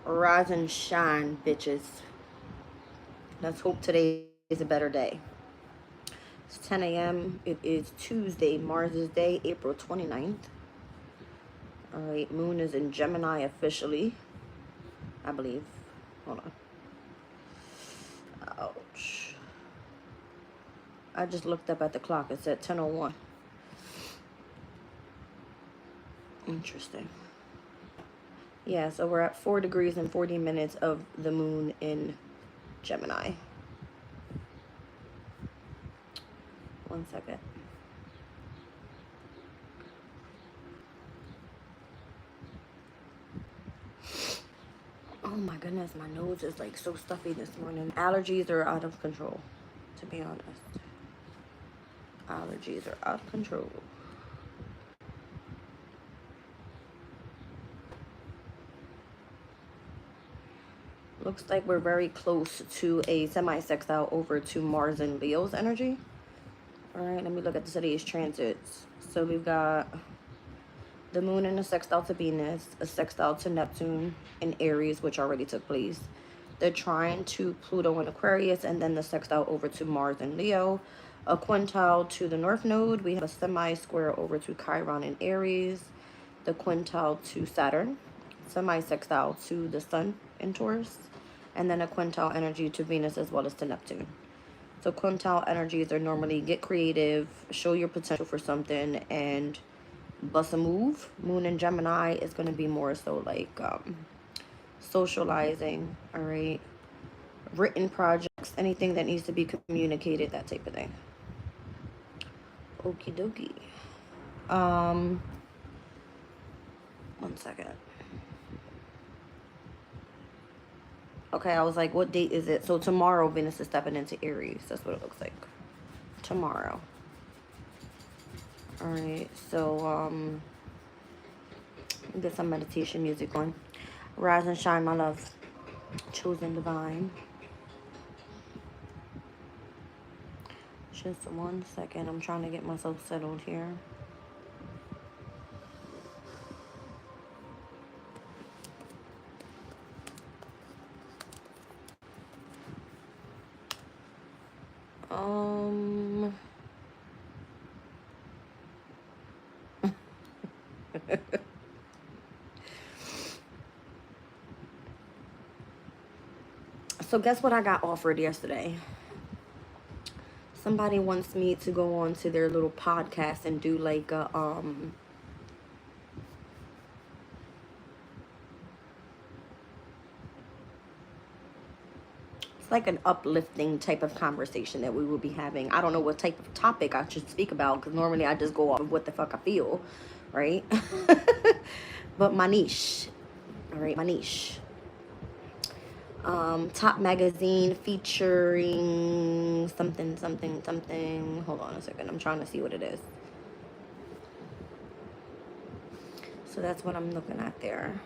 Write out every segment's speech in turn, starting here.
Rise and shine, bitches. Let's hope today is a better day. It's 10 a.m. It is Tuesday, Mars's Day, April 29th. Alright, moon is in Gemini officially, I believe. Hold on. Ouch. I just looked up at the clock. It said 10:01. Interesting. Yeah, so we're at 4 degrees and 40 minutes of the moon in Gemini. 1 second. Oh my goodness, my nose is like so stuffy this morning. Allergies are out of control, to be honest. Allergies are out of control. Looks like we're very close to a semi-sextile over to Mars and Leo's energy. All right, let me look at today's transits. So we've got the moon in a sextile to Venus, a sextile to Neptune in Aries, which already took place. The trine to Pluto in Aquarius, and then the sextile over to Mars and Leo. A quintile to the North Node. We have a semi-square over to Chiron in Aries. The quintile to Saturn. Semi-sextile to the Sun in Taurus. And then a quintile energy to Venus as well as to Neptune. So quintile energies are normally get creative, show your potential for something, and bust a move. Moon in Gemini is going to be more so like socializing, all right? Written projects, anything that needs to be communicated, that type of thing. Okie dokie. 1 second. Okay, I was like, what date is it? So tomorrow, Venus is stepping into Aries. That's what it looks like. Tomorrow. All right, so get some meditation music on. Rise and shine, my love. Chosen divine. Just 1 second. I'm trying to get myself settled here. So guess what I got offered yesterday? Somebody wants me to go on to their little podcast and do like a it's like an uplifting type of conversation that we will be having. I don't know what type of topic I should speak about because normally I just go off of what the fuck I feel, right? But my niche, all right, my niche. Top magazine featuring something. Hold on a second. I'm trying to see what it is. So that's what I'm looking at there.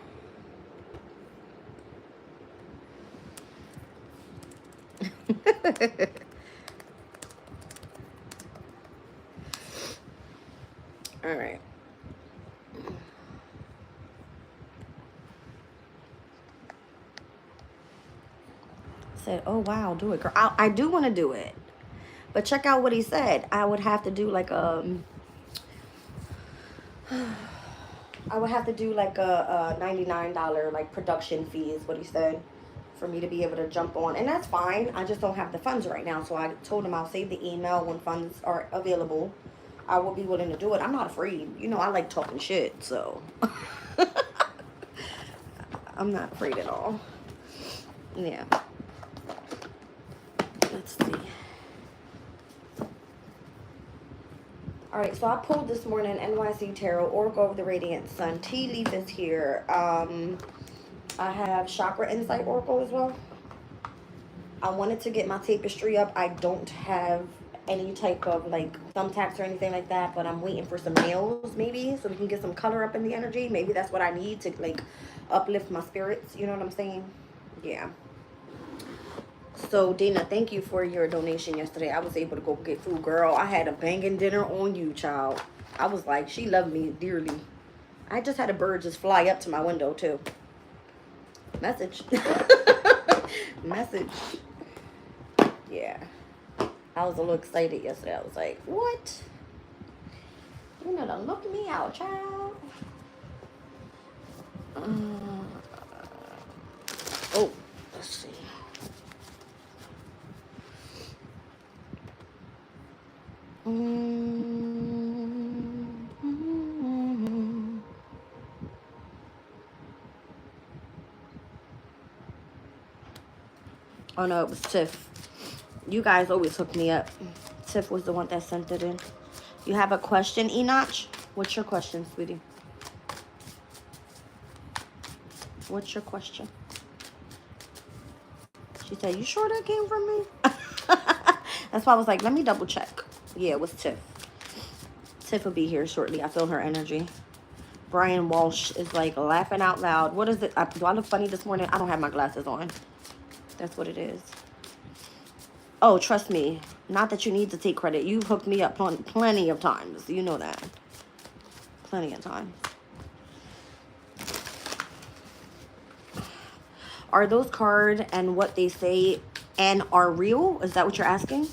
All right. Said, oh wow, do it, girl. I do want to do it, but check out what he said. I would have to do like a $99 like production fee is what he said for me to be able to jump on, and that's fine. I just don't have the funds right now, so I told him I'll save the email when funds are available. I will be willing to do it. I'm not afraid. You know, I like talking shit, so I'm not afraid at all. Yeah. Let's see. All right, so I pulled this morning NYC Tarot, Oracle of the Radiant Sun. Tea leaf is here. I have Chakra Insight Oracle as well. I wanted to get my tapestry up. I don't have any type of like thumbtacks or anything like that, but I'm waiting for some nails maybe so we can get some color up in the energy. Maybe that's what I need to like uplift my spirits. You know what I'm saying? Yeah. So, Dana, thank you for your donation yesterday. I was able to go get food. Girl, I had a banging dinner on you, child. I was like, she loved me dearly. I just had a bird just fly up to my window, too. Message. Message. Yeah. I was a little excited yesterday. I was like, what? You know, don't look me out, child. Oh, let's see. Oh no, it was Tiff. You guys always hook me up. Tiff was the one that sent it in. You have a question, Enoch? What's your question, sweetie? What's your question? She said, you sure that came from me? That's why I was like, let me double check. Yeah, it was Tiff. Tiff will be here shortly. I feel her energy. Brian Walsh is like laughing out loud. What is it? Do I look funny this morning? I don't have my glasses on. That's what it is. Oh, trust me. Not that you need to take credit. You've hooked me up on plenty of times. You know that. Plenty of times. Are those cards and what they say and are real? Is that what you're asking?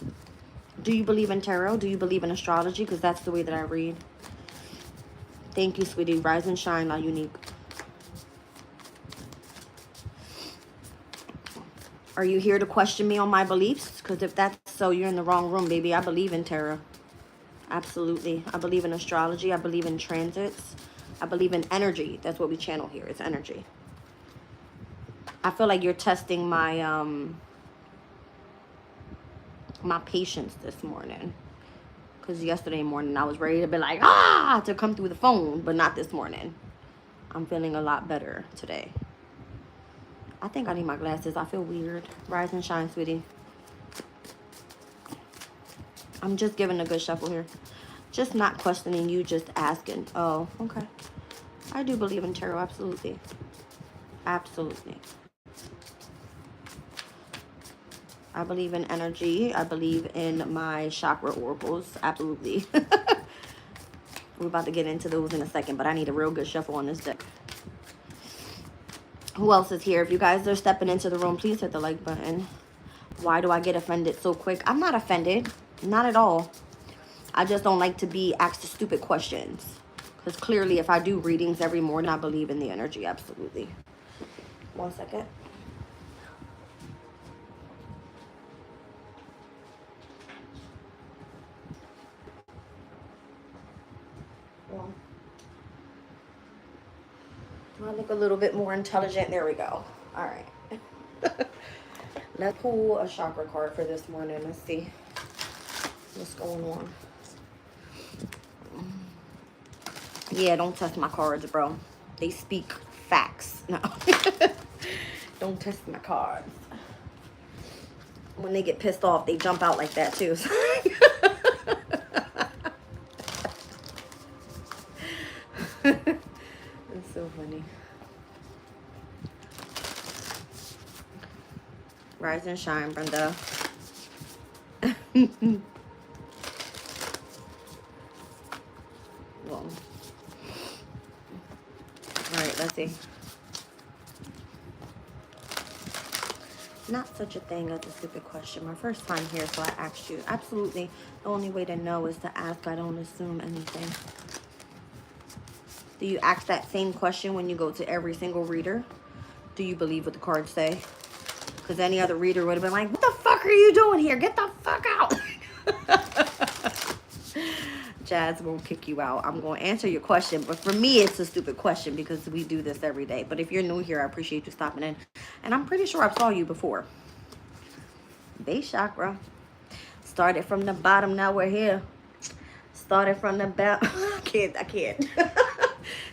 Do you believe in tarot? Do you believe in astrology? Because that's the way that I read. Thank you, sweetie. Rise and shine, not unique. Are you here to question me on my beliefs? Because if that's so, you're in the wrong room, baby. I believe in tarot. Absolutely. I believe in astrology. I believe in transits. I believe in energy. That's what we channel here. It's energy. I feel like you're testing my my patience this morning. Because yesterday morning I was ready to be like, to come through the phone. But not this morning. I'm feeling a lot better today. I think I need my glasses. I feel weird. Rise and shine, sweetie. I'm just giving a good shuffle here. Just not questioning you, just asking. Oh, okay. I do believe in tarot, absolutely. Absolutely. I believe in energy. I believe in my chakra oracles. Absolutely. We're about to get into those in a second, but I need a real good shuffle on this deck. Who else is here? If you guys are stepping into the room, please hit the like button. Why do I get offended so quick? I'm not offended. Not at all. I just don't like to be asked stupid questions. Because clearly, if I do readings every morning, I believe in the energy. Absolutely. 1 second. Do I look a little bit more intelligent? There we go. All right. Let's pull a chakra card for this morning. Let's see what's going on. Yeah, don't test my cards, bro. They speak facts. No. Don't test my cards. When they get pissed off, they jump out like that, too. It's so funny. Rise and shine, Brenda. Whoa. Alright, let's see. Not such a thing as a stupid question. My first time here, so I asked you. Absolutely. The only way to know is to ask. I don't assume anything. Do you ask that same question when you go to every single reader? Do you believe what the cards say? Because any other reader would have been like, what the fuck are you doing here? Get the fuck out. Jazz won't kick you out. I'm going to answer your question. But for me, it's a stupid question because we do this every day. But if you're new here, I appreciate you stopping in. And I'm pretty sure I saw you before. Base chakra. Started from the bottom. Now we're here. Started from the bottom. I can't.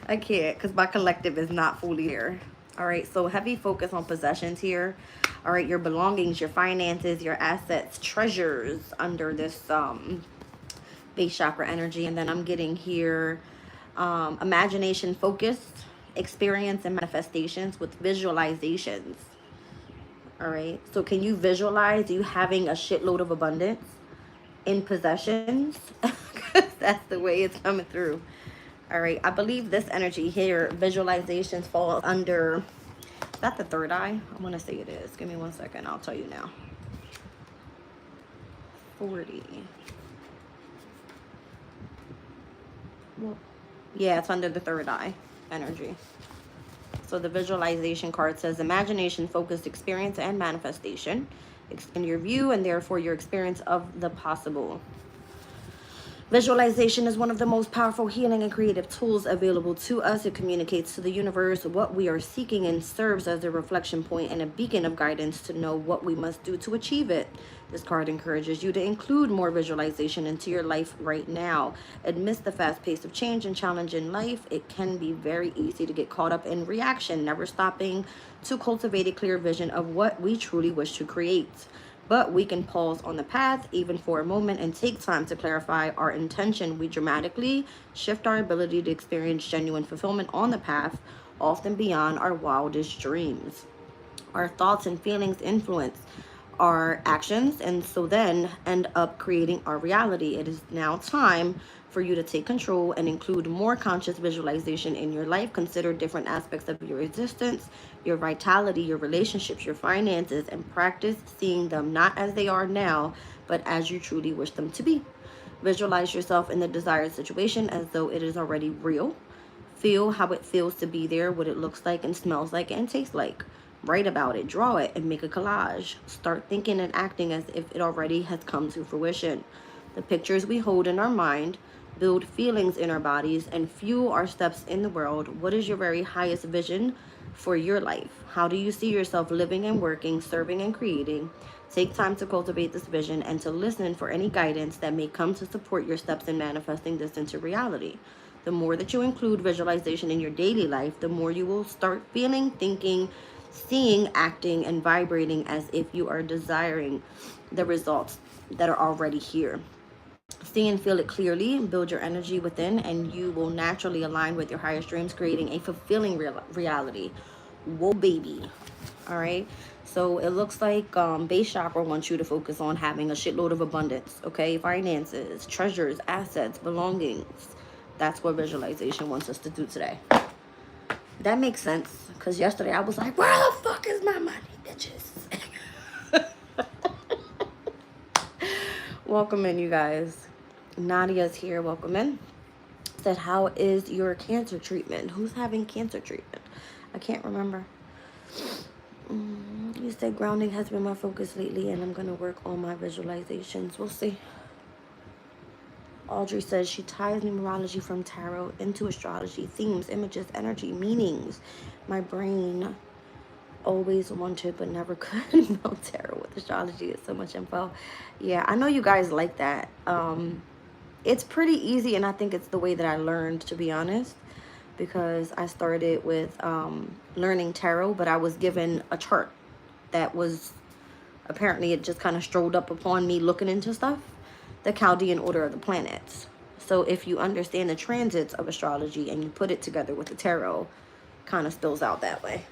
I can't because my collective is not fully here. All right. So heavy focus on possessions here. All right. Your belongings, your finances, your assets, treasures under this base chakra energy. And then I'm getting here imagination focused experience and manifestations with visualizations. All right. So can you visualize you having a shitload of abundance in possessions? That's the way it's coming through. All right. I believe this energy here, visualizations, fall under Is that the third eye? I want to say it is. Give me 1 second. I'll tell you now. 40. Well, yeah, it's under the third eye energy. So the visualization card says imagination, focused experience, and manifestation. Expand your view and therefore your experience of the possible. Visualization is one of the most powerful healing and creative tools available to us. It communicates to the universe what we are seeking and serves as a reflection point and a beacon of guidance to know what we must do to achieve it. This card encourages you to include more visualization into your life right now. Amidst the fast pace of change and challenge in life, it can be very easy to get caught up in reaction, never stopping to cultivate a clear vision of what we truly wish to create. But we can pause on the path even for a moment and take time to clarify our intention. We dramatically shift our ability to experience genuine fulfillment on the path, often beyond our wildest dreams. Our thoughts and feelings influence our actions and so then end up creating our reality. It is now time for you to take control and include more conscious visualization in your life. Consider different aspects of your existence, your vitality, your relationships, your finances, and practice seeing them not as they are now, but as you truly wish them to be. Visualize yourself in the desired situation as though it is already real. Feel how it feels to be there, what it looks like and smells like and tastes like. Write about it, draw it, and make a collage. Start thinking and acting as if it already has come to fruition. The pictures we hold in our mind build feelings in our bodies and fuel our steps in the world. What is your very highest vision for your life? How do you see yourself living and working, serving and creating? Take time to cultivate this vision and to listen for any guidance that may come to support your steps in manifesting this into reality. The more that you include visualization in your daily life, the more you will start feeling, thinking, seeing, acting, and vibrating as if you are desiring the results that are already here. See and feel it clearly, build your energy within, and you will naturally align with your highest dreams, creating a fulfilling reality. Whoa, baby. All right. So it looks like base chakra wants you to focus on having a shitload of abundance. Okay. Finances, treasures, assets, belongings. That's what visualization wants us to do today. That makes sense. Because yesterday I was like, where the fuck is my money, bitches? Welcome in, you guys. Nadia's here. Welcome in. Said, how is your cancer treatment? Who's having cancer treatment? I can't remember. You said grounding has been my focus lately, and I'm going to work on my visualizations. We'll see. Audrey says she ties numerology from tarot into astrology, themes, images, energy, meanings. My brain always wanted but never could meld tarot with astrology. It's so much info. Yeah, I know you guys like that. It's pretty easy, and I think it's the way that I learned, to be honest, because I started with learning tarot, but I was given a chart that was apparently, it just kind of strolled up upon me looking into stuff, the Chaldean order of the planets. So if you understand the transits of astrology and you put it together with the tarot, kind of spills out that way.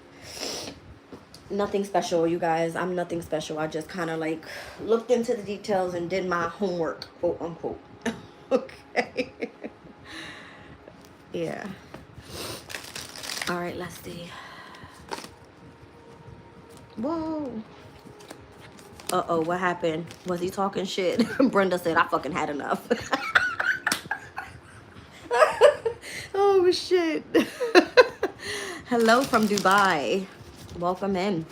Nothing special, you guys. I'm nothing special. I just kind of like looked into the details and did my homework, quote unquote. Okay. Yeah. All right, let's see. Whoa. Uh-oh, what happened? Was he talking shit? Brenda said, I fucking had enough. Oh, shit. Hello from Dubai. Welcome in.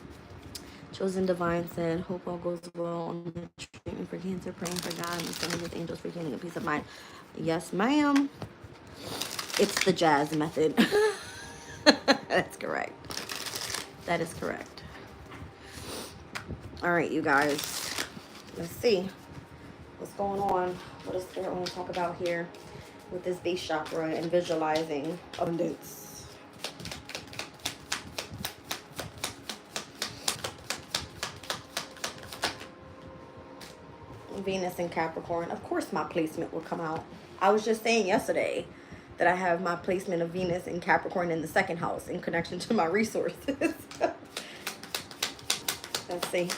Chosen Divine said, hope all goes well on the treatment for cancer. Praying for God and sending his angels for healing and peace of mind. Yes, ma'am. It's the jazz method. That's correct. That is correct. All right, you guys. Let's see what's going on. What does Spirit want to talk about here with this base chakra and visualizing abundance? Venus and Capricorn. Of course my placement will come out. I was just saying yesterday that I have my placement of Venus and Capricorn in the second house in connection to my resources. Let's see.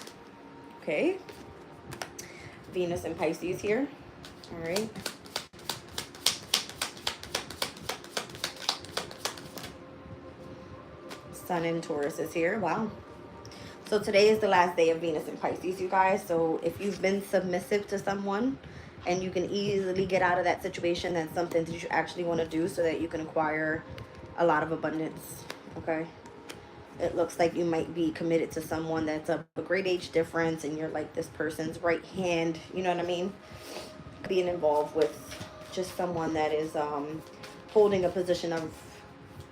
Okay. Venus and Pisces here. All right. Sun in Taurus is here. Wow. So today is the last day of Venus in Pisces, you guys. So if you've been submissive to someone and you can easily get out of that situation, that's something that you actually want to do so that you can acquire a lot of abundance. Okay. It looks like you might be committed to someone that's a great age difference and you're like this person's right hand. You know what I mean? Being involved with just someone that is holding a position of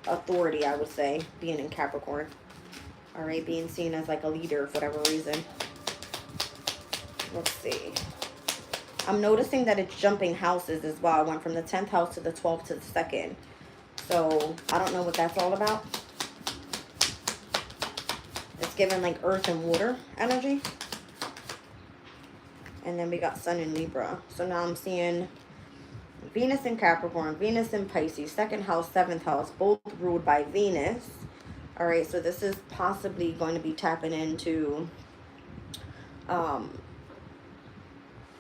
authority, I would say, being in Capricorn. All right, being seen as like a leader for whatever reason. Let's see. I'm noticing that it's jumping houses as well. I went from the 10th house to the 12th to the 2nd. So I don't know what that's all about. It's giving like earth and water energy. And then we got Sun in Libra. So now I'm seeing Venus in Capricorn, Venus in Pisces, 2nd house, 7th house, both ruled by Venus. All right, so this is possibly going to be tapping into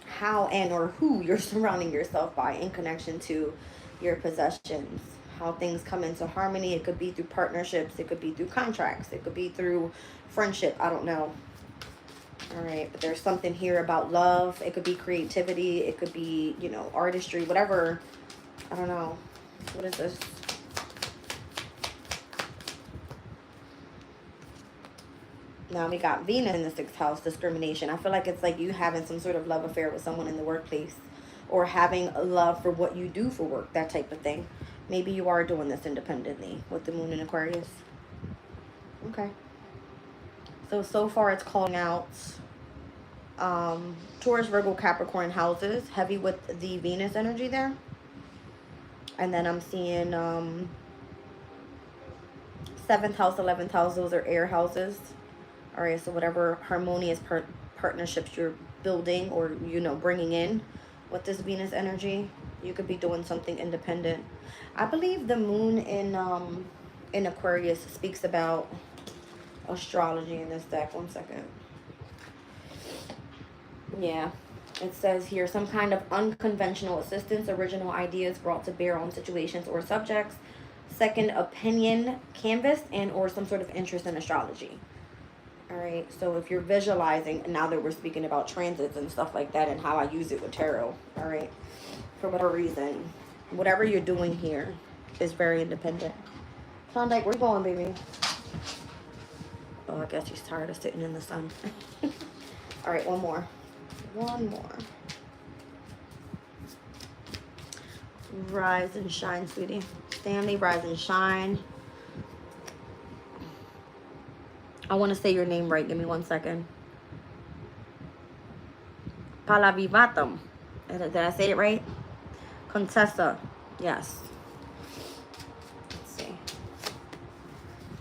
how and or who you're surrounding yourself by in connection to your possessions, how things come into harmony. It could be through partnerships, it could be through contracts, it could be through friendship. I don't know. All right, but there's something here about love. It could be creativity, it could be, you know, artistry, whatever. I don't know. What is this? Now we got Venus in the 6th house, discrimination. I feel like it's like you having some sort of love affair with someone in the workplace, or having a love for what you do for work, that type of thing. Maybe you are doing this independently with the moon in Aquarius. Okay. So far it's calling out Taurus, Virgo, Capricorn houses, heavy with the Venus energy there. And then I'm seeing 7th house, 11th house, those are air houses. All right, so whatever harmonious partnerships you're building or, you know, bringing in with this Venus energy, you could be doing something independent. I believe the moon in Aquarius speaks about astrology in this deck. One second. Yeah, it says here, some kind of unconventional assistance, original ideas brought to bear on situations or subjects, second opinion canvas, and or some sort of interest in astrology. All right, so if you're visualizing, now that we're speaking about transits and stuff like that and how I use it with tarot, all right, for whatever reason, whatever you're doing here is very independent. Klondike, where you going, baby? Oh, I guess he's tired of sitting in the sun. All right, one more. One more. Rise and shine, sweetie. Stanley, rise and shine. I want to say your name right. Give me 1 second. Palavivatam. Did I say it right? Contessa. Yes. Let's see.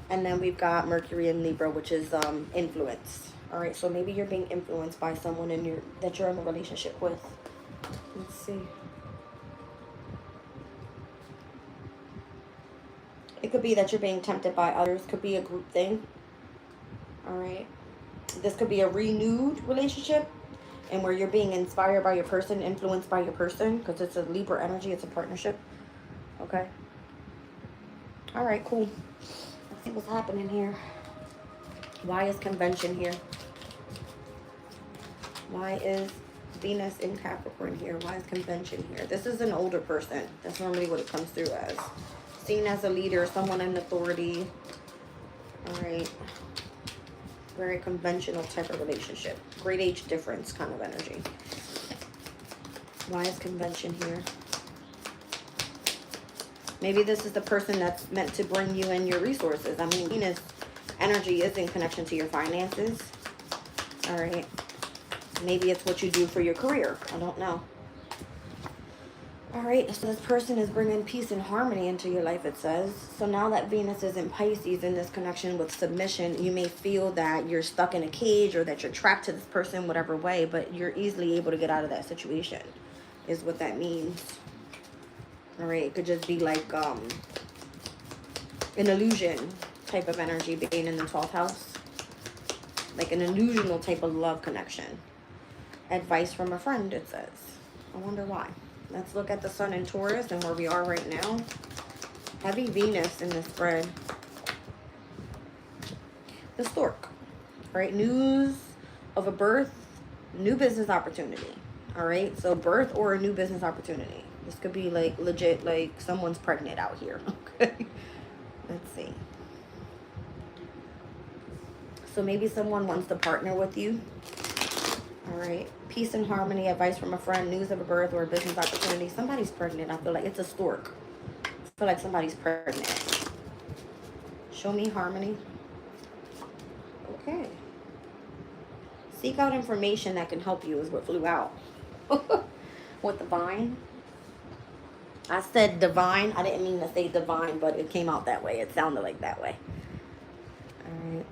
And then we've got Mercury in Libra, which is influence. All right, so maybe you're being influenced by someone that you're in a relationship with. Let's see. It could be that you're being tempted by others. Could be a group thing. All right. This could be a renewed relationship, and where you're being inspired by your person, influenced by your person, because it's a Libra energy. It's a partnership. Okay. All right, cool. Let's see what's happening here. Why is convention here? Why is Venus in Capricorn here? Why is convention here? This is an older person. That's normally what it comes through as. Seen as a leader, someone in authority. All right. Very conventional type of relationship. Great age difference kind of energy. Why is convention here? Maybe this is the person that's meant to bring you in your resources. I mean, Venus energy is in connection to your finances. All right. Maybe it's what you do for your career. I don't know. All right. So this person is bringing peace and harmony into your life, it says. So now that Venus is in Pisces in this connection with submission, you may feel that you're stuck in a cage or that you're trapped to this person, whatever way, but you're easily able to get out of that situation, is what that means. All right. It could just be like an illusion type of energy being in the 12th house. Like an illusional type of love connection. Advice from a friend, it says. I wonder why. Let's look at the Sun in Taurus and where we are right now. Heavy Venus in this spread. the stork. All right, news of a birth, new business opportunity. All right, so birth or a new business opportunity. This could be like legit, like someone's pregnant out here. Okay, let's see. So maybe someone wants to partner with you. All right, peace and harmony, advice from a friend, news of a birth or a business opportunity. Somebody's pregnant. I feel like it's a stork. I feel like somebody's pregnant. Show me harmony. Okay. Seek out information that can help you is what flew out. With the vine. I said divine. I didn't mean to say divine, but it came out that way. It sounded like that way. All right.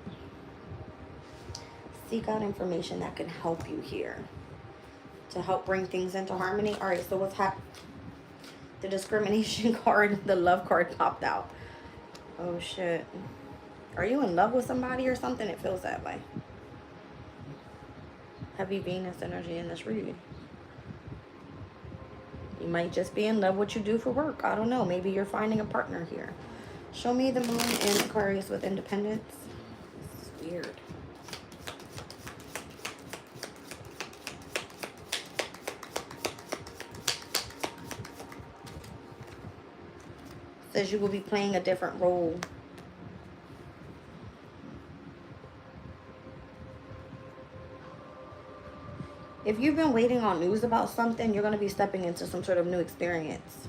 Seek out information that can help you here to help bring things into harmony. All right, so what's happening? The discrimination card, the love card popped out. Oh, shit. Are you in love with somebody or something? It feels that way. Heavy Venus energy in this read. You might just be in love with what you do for work. I don't know. Maybe you're finding a partner here. Show me the moon in Aquarius with independence. This is weird. Says you will be playing a different role. If you've been waiting on news about something, you're going to be stepping into some sort of new experience.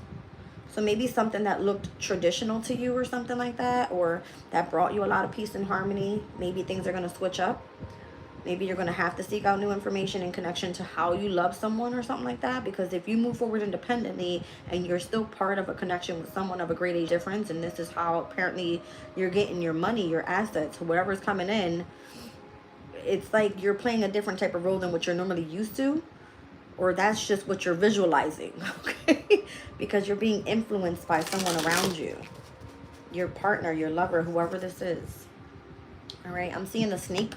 So maybe something that looked traditional to you or something like that, or that brought you a lot of peace and harmony. Maybe things are going to switch up. Maybe you're going to have to seek out new information in connection to how you love someone or something like that. Because if you move forward independently and you're still part of a connection with someone of a great age difference, and this is how apparently you're getting your money, your assets, whatever's coming in, it's like you're playing a different type of role than what you're normally used to. Or that's just what you're visualizing, okay? Because you're being influenced by someone around you. Your partner, your lover, whoever this is. All right, I'm seeing a snake.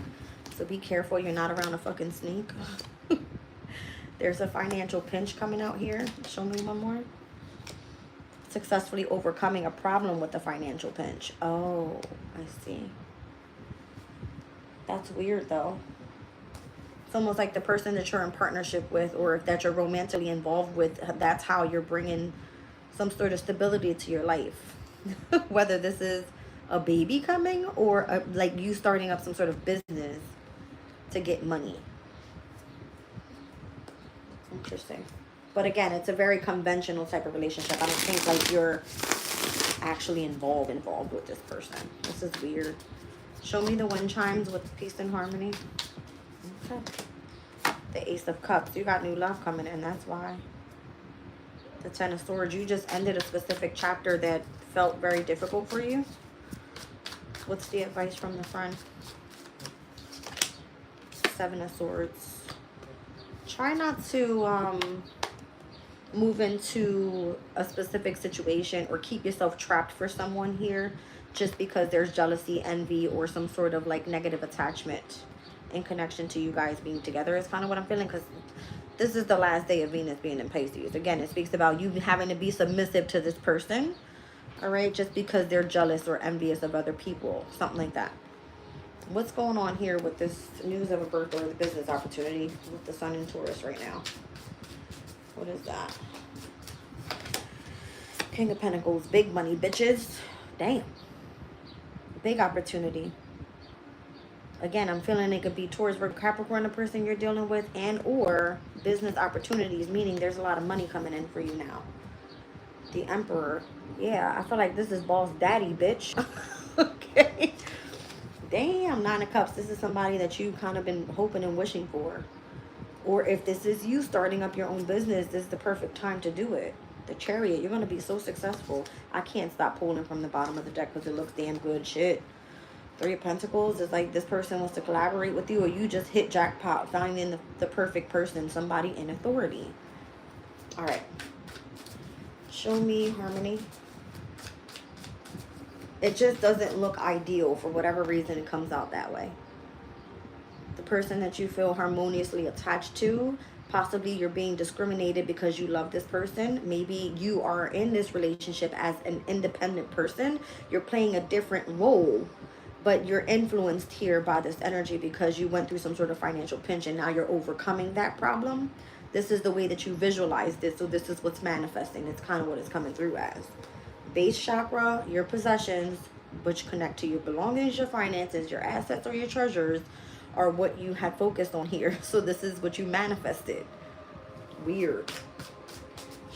So be careful you're not around a fucking snake. There's a financial pinch coming out here. Show me one more. Successfully overcoming a problem with the financial pinch. Oh, I see. That's weird though. It's almost like the person that you're in partnership with, or that you're romantically involved with, that's how you're bringing some sort of stability to your life. Whether this is a baby coming or like you starting up some sort of business to get money. Interesting. But again, it's a very conventional type of relationship. I don't think like you're actually involved with this person. This is weird. Show me the wind chimes with peace and harmony. Okay. The Ace of Cups. You got new love coming in. That's why. The Ten of Swords. You just ended a specific chapter that felt very difficult for you. What's the advice from the friend? Seven of Swords. Try not to move into a specific situation or keep yourself trapped for someone here just because there's jealousy, envy, or some sort of like negative attachment in connection to you guys being together is kind of what I'm feeling, because this is the last day of Venus being in Pisces. Again, it speaks about you having to be submissive to this person, all right, just because they're jealous or envious of other people, something like that. What's going on here with this news of a birth or the business opportunity with the Sun in Taurus right now? What is that? King of Pentacles, big money, bitches. Damn. Big opportunity. Again, I'm feeling it could be Taurus, Virgo, Capricorn, the person you're dealing with, and or business opportunities, meaning there's a lot of money coming in for you now. The Emperor. Yeah, I feel like this is boss daddy, bitch. Okay. Damn, Nine of Cups. This is somebody that you've kind of been hoping and wishing for. Or if this is you starting up your own business, this is the perfect time to do it. The Chariot. You're going to be so successful. I can't stop pulling from the bottom of the deck because it looks damn good. Shit. Three of Pentacles is like this person wants to collaborate with you, or you just hit jackpot finding the perfect person, somebody in authority. All right. Show me harmony. It just doesn't look ideal for whatever reason it comes out that way. The person that you feel harmoniously attached to, possibly you're being discriminated because you love this person. Maybe you are in this relationship as an independent person. You're playing a different role but you're influenced here by this energy because you went through some sort of financial pinch and now you're overcoming that problem. This is the way that you visualized it, so this is what's manifesting. It's kind of what it's coming through as. Base chakra, your possessions, which connect to your belongings, your finances, your assets, or your treasures, are what you had focused on here. So this is what you manifested. Weird.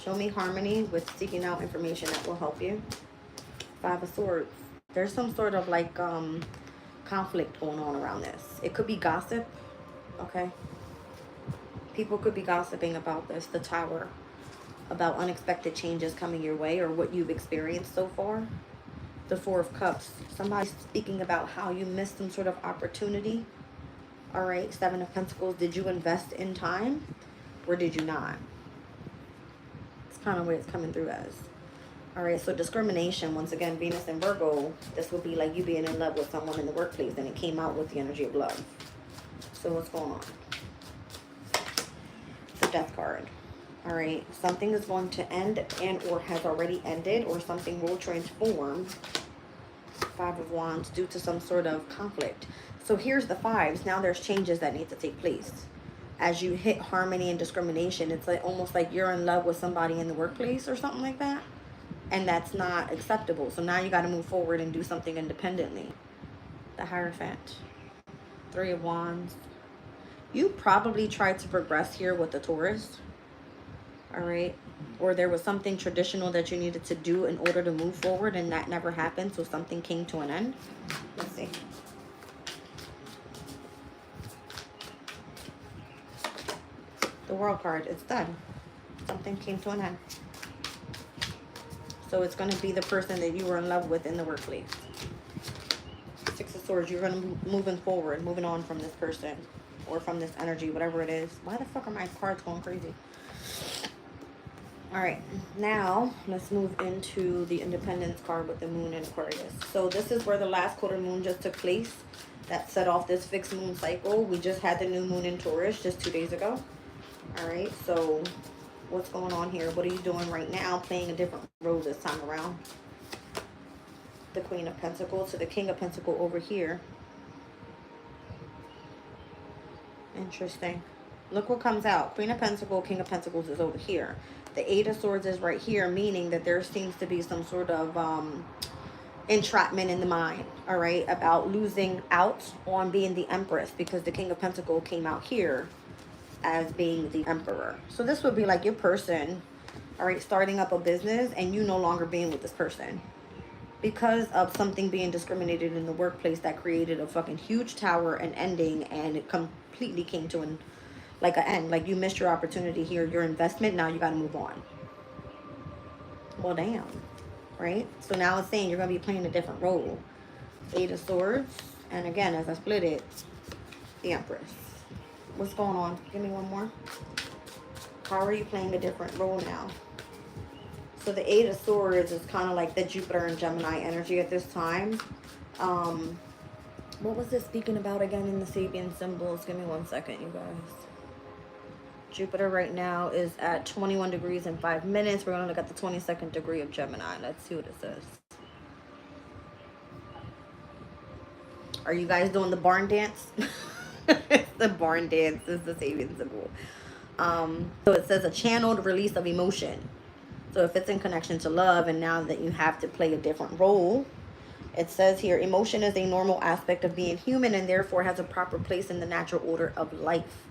Show me harmony with seeking out information that will help you. Five of Swords. There's some sort of like conflict going on around this. It could be gossip, okay? People could be gossiping about this, the Tower, about unexpected changes coming your way or what you've experienced so far. The Four of Cups. Somebody's speaking about how you missed some sort of opportunity. All right, Seven of Pentacles. Did you invest in time or did you not? It's kind of what it's coming through as. All right, so discrimination. Once again, Venus and Virgo. This would be like you being in love with someone in the workplace and it came out with the energy of love. So what's going on? It's a Death card. All right, something is going to end and or has already ended, or something will transform. Five of Wands, due to some sort of conflict. So here's the fives. Now there's changes that need to take place. As you hit harmony and discrimination, it's like almost like you're in love with somebody in the workplace or something like that. And that's not acceptable. So now you got to move forward and do something independently. The Hierophant. Three of Wands. You probably tried to progress here with the Taurus. All right, or there was something traditional that you needed to do in order to move forward and that never happened, so something came to an end. Let's see. The World card, it's done. Something came to an end. So it's going to be the person that you were in love with in the workplace. Six of Swords, you're going to be moving forward, moving on from this person or from this energy, whatever it is. Why the fuck are my cards going crazy? All right, now let's move into the Independence card with the Moon in Aquarius. So this is where the last quarter moon just took place. That set off this fixed moon cycle. We just had the new moon in Taurus just 2 days ago. All right, so what's going on here? What are you doing right now? Playing a different role this time around. The Queen of Pentacles to the King of Pentacles over here. Interesting. Look what comes out. Queen of Pentacles, King of Pentacles is over here. The Eight of Swords is right here, meaning that there seems to be some sort of entrapment in the mind, all right, about losing out on being the Empress, because the King of Pentacles came out here as being the Emperor. So this would be like your person, all right, starting up a business and you no longer being with this person because of something being discriminated in the workplace that created a fucking huge tower and ending, and it completely came to an like an end. Like you missed your opportunity here, your investment, now you got to move on. Well, damn, right? So now it's saying you're going to be playing a different role. Eight of Swords, and again, as I split it, the Empress. What's going on? Give me one more. How are you playing a different role now? So the Eight of Swords is kind of like the Jupiter and Gemini energy at this time. What was this speaking about again in the Sabian symbols? Give me 1 second, you guys. Jupiter right now is at 21 degrees in 5 minutes. We're going to look at the 22nd degree of Gemini. Let's see what it says. Are you guys doing the barn dance? The barn dance is the Sabian symbol. So it says a channeled release of emotion. So if it's in connection to love, and now that you have to play a different role, it says here, emotion is a normal aspect of being human and therefore has a proper place in the natural order of life.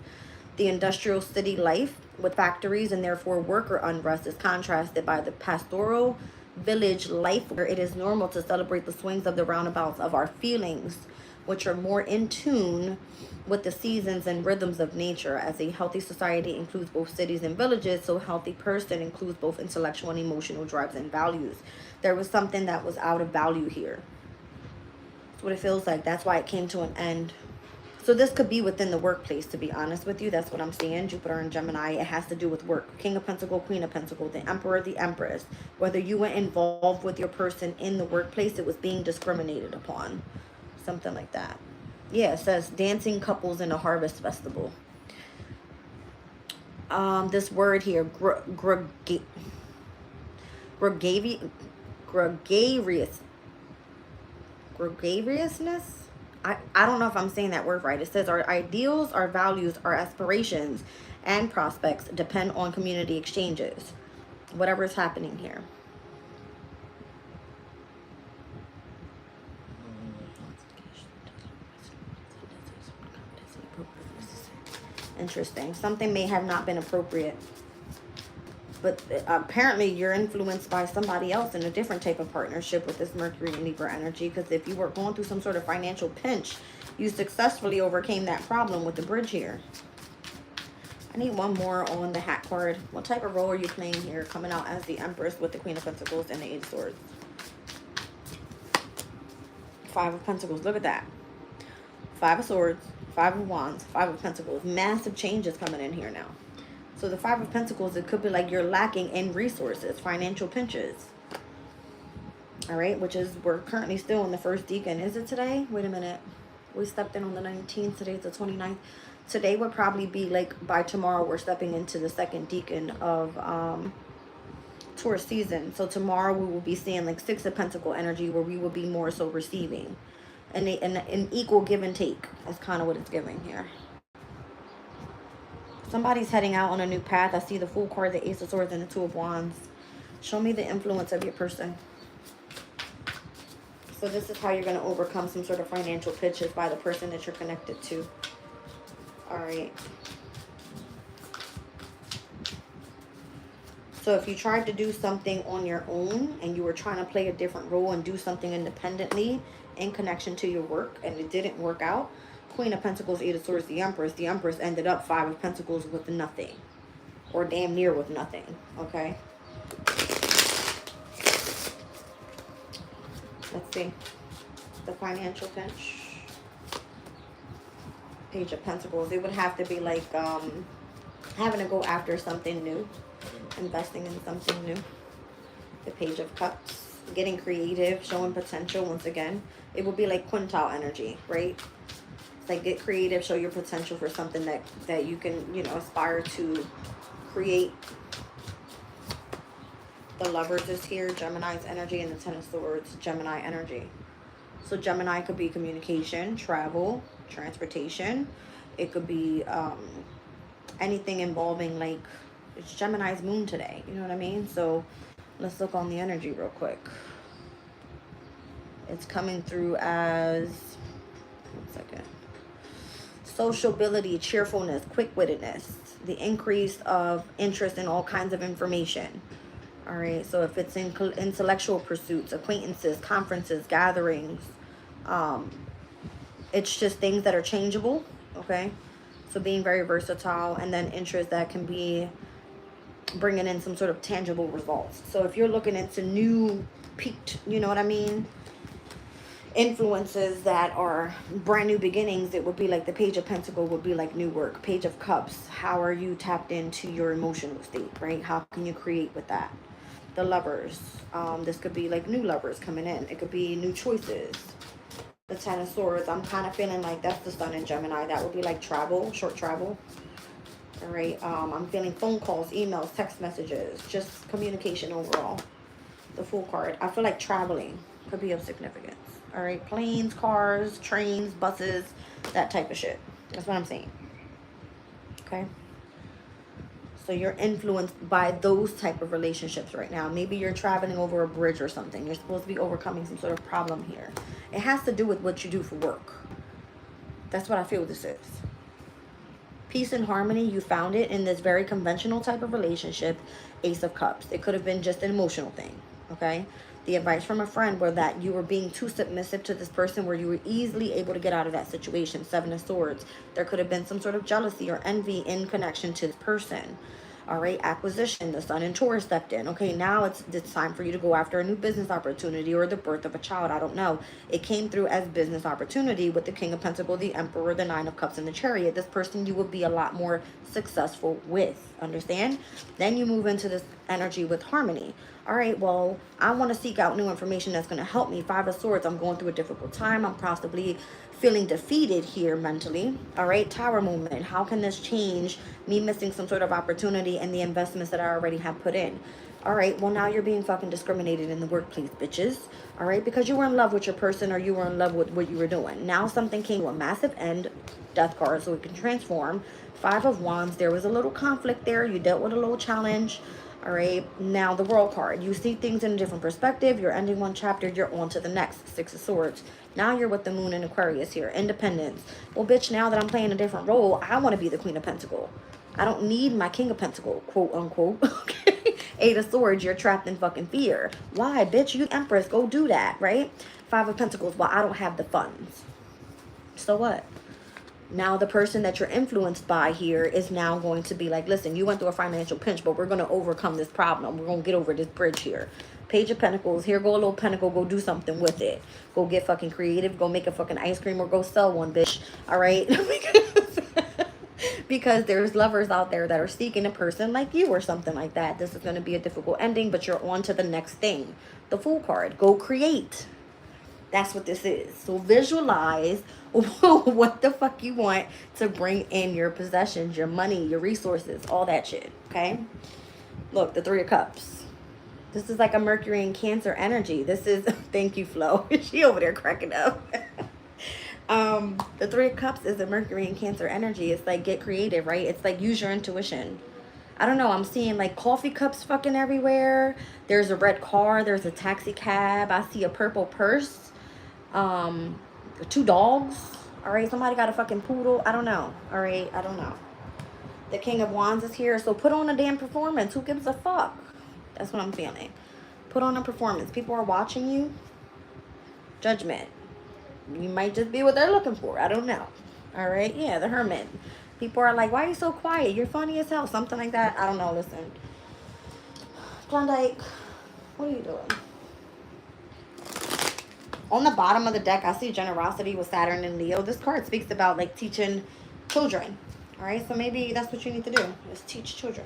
The industrial city life with factories and therefore worker unrest is contrasted by the pastoral village life, where it is normal to celebrate the swings of the roundabouts of our feelings, which are more in tune with the seasons and rhythms of nature. As a healthy society includes both cities and villages, so a healthy person includes both intellectual and emotional drives and values. There was something that was out of value here. That's what it feels like. That's why it came to an end. So this could be within the workplace, to be honest with you. That's what I'm seeing. Jupiter and Gemini, it has to do with work. King of Pentacles, Queen of Pentacles, the Emperor, the Empress. Whether you were involved with your person in the workplace, it was being discriminated upon. Something like that. Yeah, it says dancing couples in a harvest festival. This word here, gregarious. gregariousness. I don't know if I'm saying that word right. It says our ideals, our values, our aspirations, and prospects depend on community exchanges. Whatever is happening here. Interesting. Something may have not been appropriate. But apparently you're influenced by somebody else in a different type of partnership with this Mercury and Libra energy. Because if you were going through some sort of financial pinch, you successfully overcame that problem with the bridge here. I need one more on the hat card. What type of role are you playing here? Coming out as the Empress with the Queen of Pentacles and the Eight of Swords. Five of Pentacles. Look at that. Five of Swords. Five of Wands. Five of Pentacles. Massive changes coming in here now. So the Five of Pentacles, it could be like you're lacking in resources, financial pinches. All right, which is, we're currently still in the first decan. Is it today? Wait a minute. We stepped in on the 19th. Today's the 29th. Today would probably be like, by tomorrow, we're stepping into the second decan of Taurus season. So tomorrow we will be seeing like Six of Pentacle energy, where we will be more so receiving. And an equal give and take is kind of what it's giving here. Somebody's heading out on a new path. I see the Fool card, the Ace of Swords, and the Two of Wands. Show me the influence of your person. So this is how you're going to overcome some sort of financial pitches by the person that you're connected to. All right. So if you tried to do something on your own and you were trying to play a different role and do something independently in connection to your work and it didn't work out, Queen of Pentacles, Eight of Swords, the Empress. The Empress ended up Five of Pentacles with nothing. Or damn near with nothing. Okay? Let's see. The financial pinch. Page of Pentacles. It would have to be like having to go after something new. Investing in something new. The Page of Cups. Getting creative. Showing potential once again. It would be like quintile energy, right? Like, get creative, show your potential for something that you can, you know, aspire to create. The Lovers is here, Gemini's energy, and the Ten of Swords, Gemini energy. So Gemini could be communication, travel, transportation. It could be anything involving, like, it's Gemini's moon today. You know what I mean? So let's look on the energy real quick. It's coming through as, 1 second. Sociability, cheerfulness, quick-wittedness, the increase of interest in all kinds of information. All right, so if it's in intellectual pursuits, acquaintances, conferences, gatherings, it's just things that are changeable, okay? So being very versatile, and then interest that can be bringing in some sort of tangible results. So if you're looking into new peaked, you know what I mean, influences that are brand new beginnings, it would be like the Page of Pentacles would be like new work. Page of Cups, how are you tapped into your emotional state, right? How can you create with that? The Lovers, this could be like new lovers coming in. It could be new choices. The Ten of Swords, I'm kind of feeling like that's the Sun in Gemini. That would be like travel, short travel. All right, I'm feeling phone calls, emails, text messages, just communication overall. The Fool card, I feel like traveling could be of significance. All right, planes, cars, trains, buses, that type of shit. That's what I'm saying. Okay. So you're influenced by those type of relationships right now. Maybe you're traveling over a bridge or something. You're supposed to be overcoming some sort of problem here. It has to do with what you do for work. That's what I feel this is. Peace and harmony, you found it in this very conventional type of relationship. Ace of Cups. It could have been just an emotional thing. Okay. The advice from a friend were that you were being too submissive to this person, where you were easily able to get out of that situation. Seven of Swords. There could have been some sort of jealousy or envy in connection to this person. All right, acquisition, the Sun in Taurus stepped in. Okay, now it's time for you to go after a new business opportunity or the birth of a child. I don't know. It came through as business opportunity with the King of Pentacles, the Emperor, the Nine of Cups, and the Chariot. This person you will be a lot more successful with. Understand? Then you move into this energy with harmony. All right, well, I want to seek out new information that's going to help me. Five of Swords, I'm going through a difficult time. I'm possibly feeling defeated here mentally. All right, Tower movement. How can this change me missing some sort of opportunity and the investments that I already have put in? All right, well, now you're being fucking discriminated in the workplace, bitches. All right, because you were in love with your person or you were in love with what you were doing. Now something came to a massive end, death card, so it can transform. Five of Wands, there was a little conflict there. You dealt with a little challenge. All right, now the World card. You see things in a different perspective. You're ending one chapter, you're on to the next. Six of Swords. Now you're with the Moon in Aquarius here. Independence. Well, bitch, now that I'm playing a different role, I want to be the Queen of Pentacles. I don't need my King of Pentacles, quote unquote. Okay. Eight of Swords, you're trapped in fucking fear. Why, bitch? You Empress, go do that, right? Five of Pentacles, well, I don't have the funds. So what? Now the person that you're influenced by here is now going to be like, listen, you went through a financial pinch, but we're going to overcome this problem. We're going to get over this bridge here. Page of Pentacles, here go a little pentacle, go do something with it. Go get fucking creative, go make a fucking ice cream or go sell one, bitch. All right? Because there's lovers out there that are seeking a person like you or something like that. This is going to be a difficult ending, but you're on to the next thing. The Fool card. Go create. That's what this is. So visualize what the fuck you want to bring in your possessions, your money, your resources, all that shit. Okay? Look, the Three of Cups. This is like a Mercury and Cancer energy. This is, thank you, Flo. She over there cracking up. The Three of Cups is a Mercury and Cancer energy. It's like get creative, right? It's like use your intuition. I don't know. I'm seeing like coffee cups fucking everywhere. There's a red car. There's a taxi cab. I see a purple purse. Two dogs. All right. Somebody got a fucking poodle. I don't know. All right. I don't know. The King of Wands is here. So put on a damn performance. Who gives a fuck? That's what I'm feeling. Put on a performance. People are watching you. Judgment. You might just be what they're looking for. I don't know. All right. Yeah, the Hermit. People are like, why are you so quiet? You're funny as hell. Something like that. I don't know. Listen. Klondike, what are you doing? On the bottom of the deck, I see generosity with Saturn and Leo. This card speaks about like teaching children. All right. So maybe that's what you need to do is teach children.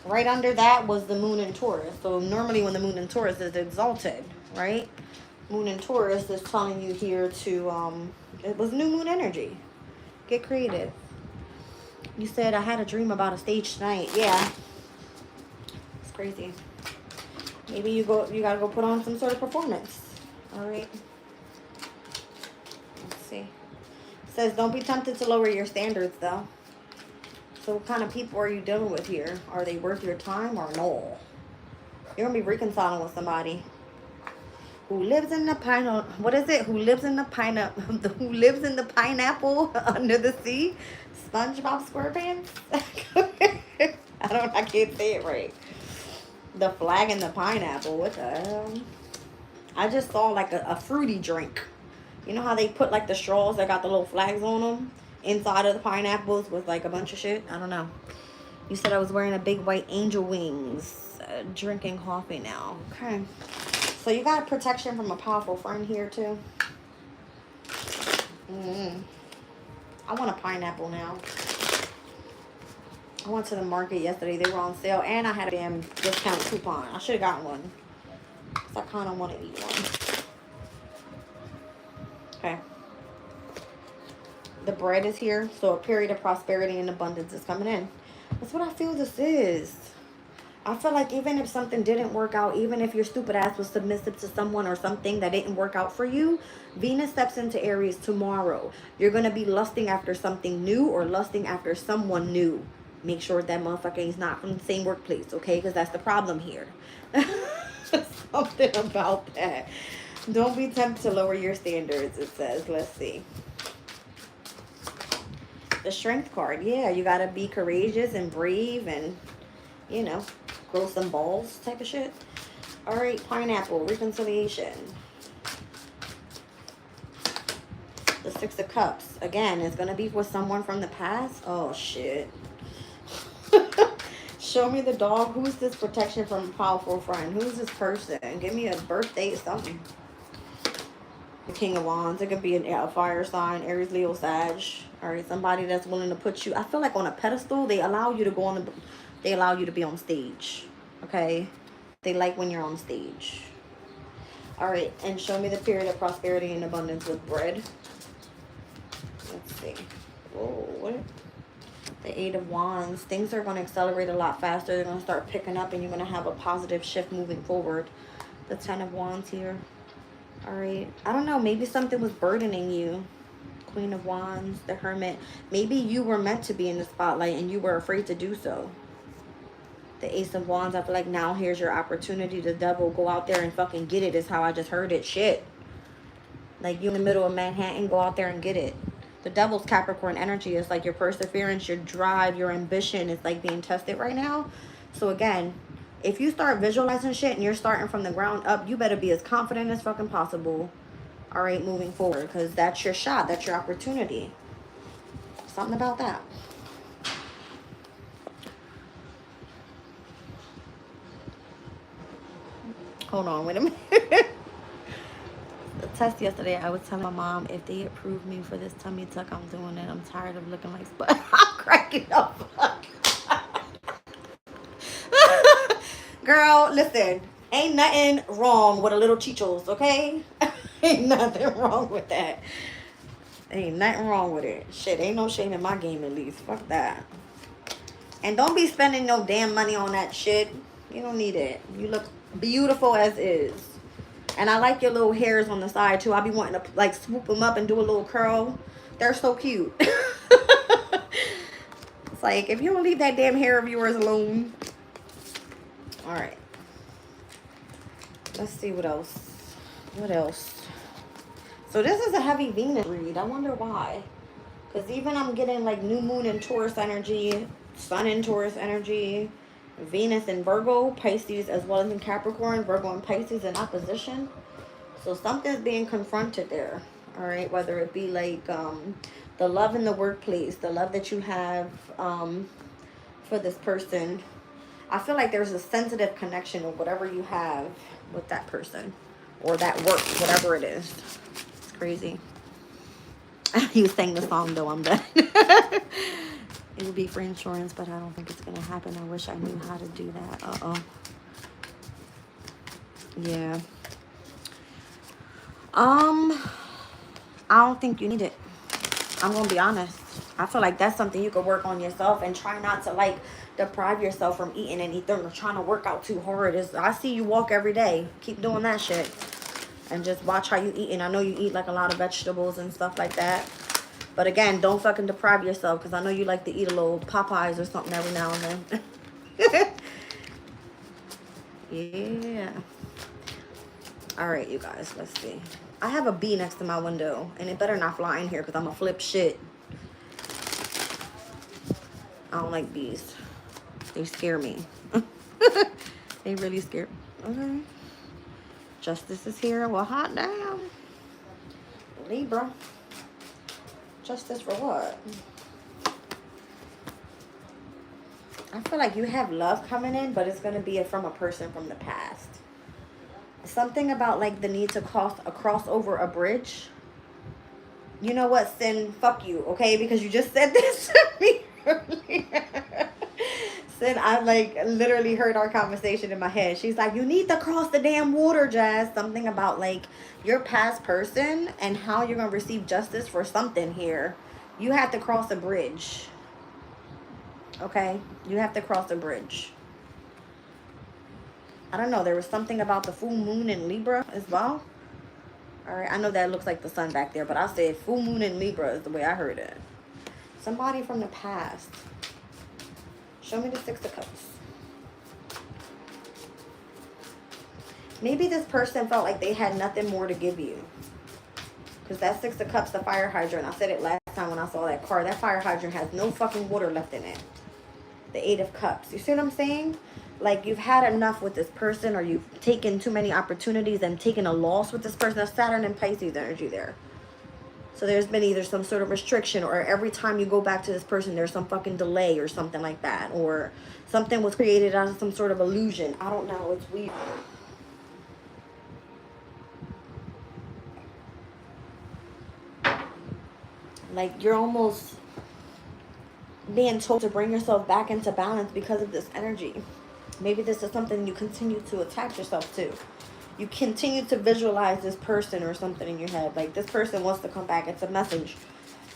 Right under that was the Moon in Taurus. So normally when the Moon in Taurus is exalted, right? Moon in Taurus is telling you here to, it was new moon energy. Get creative. You said, I had a dream about a stage tonight. Yeah. It's crazy. Maybe you gotta go put on some sort of performance. All right. Let's see. It says, don't be tempted to lower your standards, though. So what kind of people are you dealing with here? Are they worth your time or no? You're going to be reconciling with somebody who lives in the pineapple. What is it? Who lives in the pineapple? Who lives in the pineapple under the sea? SpongeBob SquarePants? I can't say it right. The flag and the pineapple. What the hell? I just saw like a fruity drink. You know how they put like the straws that got the little flags on them inside of the pineapples with like a bunch of shit? I don't know. You said I was wearing a big white angel wings, drinking coffee now. Okay. So you got protection from a powerful friend here too. I want a pineapple now. I went to the market yesterday. They were on sale and I had a damn discount coupon. I should have gotten one. Because I kind of want to eat one. Okay. The bread is here. So a period of prosperity and abundance is coming in. That's what I feel this is. I feel like even if something didn't work out, even if your stupid ass was submissive to someone or something that didn't work out for you, Venus steps into Aries tomorrow. You're going to be lusting after something new or lusting after someone new. Make sure that motherfucker is not from the same workplace, okay? Because that's the problem here. Something about that. Don't be tempted to lower your standards, it says. Let's see. The Strength card. Yeah, you got to be courageous and brave and, you know, grow some balls type of shit. All right, pineapple, reconciliation. The Six of Cups. Again, it's going to be with someone from the past. Oh, shit. Show me the dog. Who's this protection from a powerful friend? Who's this person? Give me a birthday or something. The King of Wands. It could be a fire sign. Aries, Leo, Sag. All right, somebody that's willing to put you, I feel like on a pedestal. They allow you to go on the, they allow you to be on stage. Okay? They like when you're on stage. All right, and show me the period of prosperity and abundance with bread. Let's see. Whoa, what? The Eight of Wands. Things are going to accelerate a lot faster. They're going to start picking up and you're going to have a positive shift moving forward. The Ten of Wands here. All right. I don't know. Maybe something was burdening you. Queen of Wands, the Hermit. Maybe you were meant to be in the spotlight and you were afraid to do so. The Ace of Wands, I feel like now here's your opportunity. The Devil, go out there and fucking get it, is how I just heard it. Shit. Like, you in the middle of Manhattan, go out there and get it. The Devil's Capricorn energy is like your perseverance, your drive, your ambition is like being tested right now. So again, if you start visualizing shit and you're starting from the ground up, you better be as confident as fucking possible. All right, moving forward, because that's your shot. That's your opportunity. Something about that. Hold on, wait a minute. The test yesterday, I was telling my mom, if they approve me for this tummy tuck, I'm doing it. I'm tired of looking like spud. I'm cracking up. Girl, listen. Ain't nothing wrong with a little chichos, okay? Ain't nothing wrong with that. Ain't nothing wrong with it. Shit, ain't no shame in my game at least. Fuck that. And don't be spending no damn money on that shit. You don't need it. You look beautiful as is. And I like your little hairs on the side too. I be wanting to like swoop them up and do a little curl. They're so cute. It's like, if you don't leave that damn hair of yours alone. All right. Let's see what else. What else? So this is a heavy Venus read. I wonder why. Because even I'm getting like new moon in Taurus energy, sun in Taurus energy, Venus in Virgo, Pisces, as well as in Capricorn, Virgo and Pisces in opposition. So something's being confronted there. All right. Whether it be like the love in the workplace, the love that you have for this person. I feel like there's a sensitive connection of whatever you have with that person or that work, whatever it is. It's crazy. You sang the song though, I'm done. It would be for insurance, but I don't think it's gonna happen. I wish I knew how to do that. Yeah. I don't think you need it. I'm gonna be honest. I feel like that's something you could work on yourself and try not to like deprive yourself from eating anything or trying to work out too hard. I see you walk every day. Keep doing that shit. And just watch how you eat. And I know you eat like a lot of vegetables and stuff like that. But again, don't fucking deprive yourself, because I know you like to eat a little Popeyes or something every now and then. Yeah. All right, you guys, let's see. I have a bee next to my window, and it better not fly in here because I'm going to flip shit. I don't like bees. They scare me. They really scare me. Okay. Justice is here. Well, hot damn. Libra. Justice for what? I feel like you have love coming in, but it's going to be from a person from the past. Something about like the need to cross over a bridge. You know what, Sin? Fuck you, okay? Because you just said this to me earlier. Sin, I like literally heard our conversation in my head. She's like, you need to cross the damn water, Jazz. Something about like your past person and how you're going to receive justice for something here. You have to cross a bridge. Okay? You have to cross a bridge. I don't know. There was something about the full moon in Libra as well. All right. I know that looks like the sun back there, but I said full moon in Libra is the way I heard it. Somebody from the past. Show me the Six of Cups. Maybe this person felt like they had nothing more to give you. Because that Six of Cups, the fire hydrant, I said it last time when I saw that card. That fire hydrant has no fucking water left in it. The Eight of Cups. You see what I'm saying? Like you've had enough with this person, or you've taken too many opportunities and taken a loss with this person. There's Saturn and Pisces energy there. So there's been either some sort of restriction, or every time you go back to this person, there's some fucking delay or something like that. Or something was created out of some sort of illusion. I don't know. It's weird. Like you're almost being told to bring yourself back into balance because of this energy. Maybe this is something you continue to attach yourself to. You continue to visualize this person or something in your head. Like this person wants to come back. It's a message.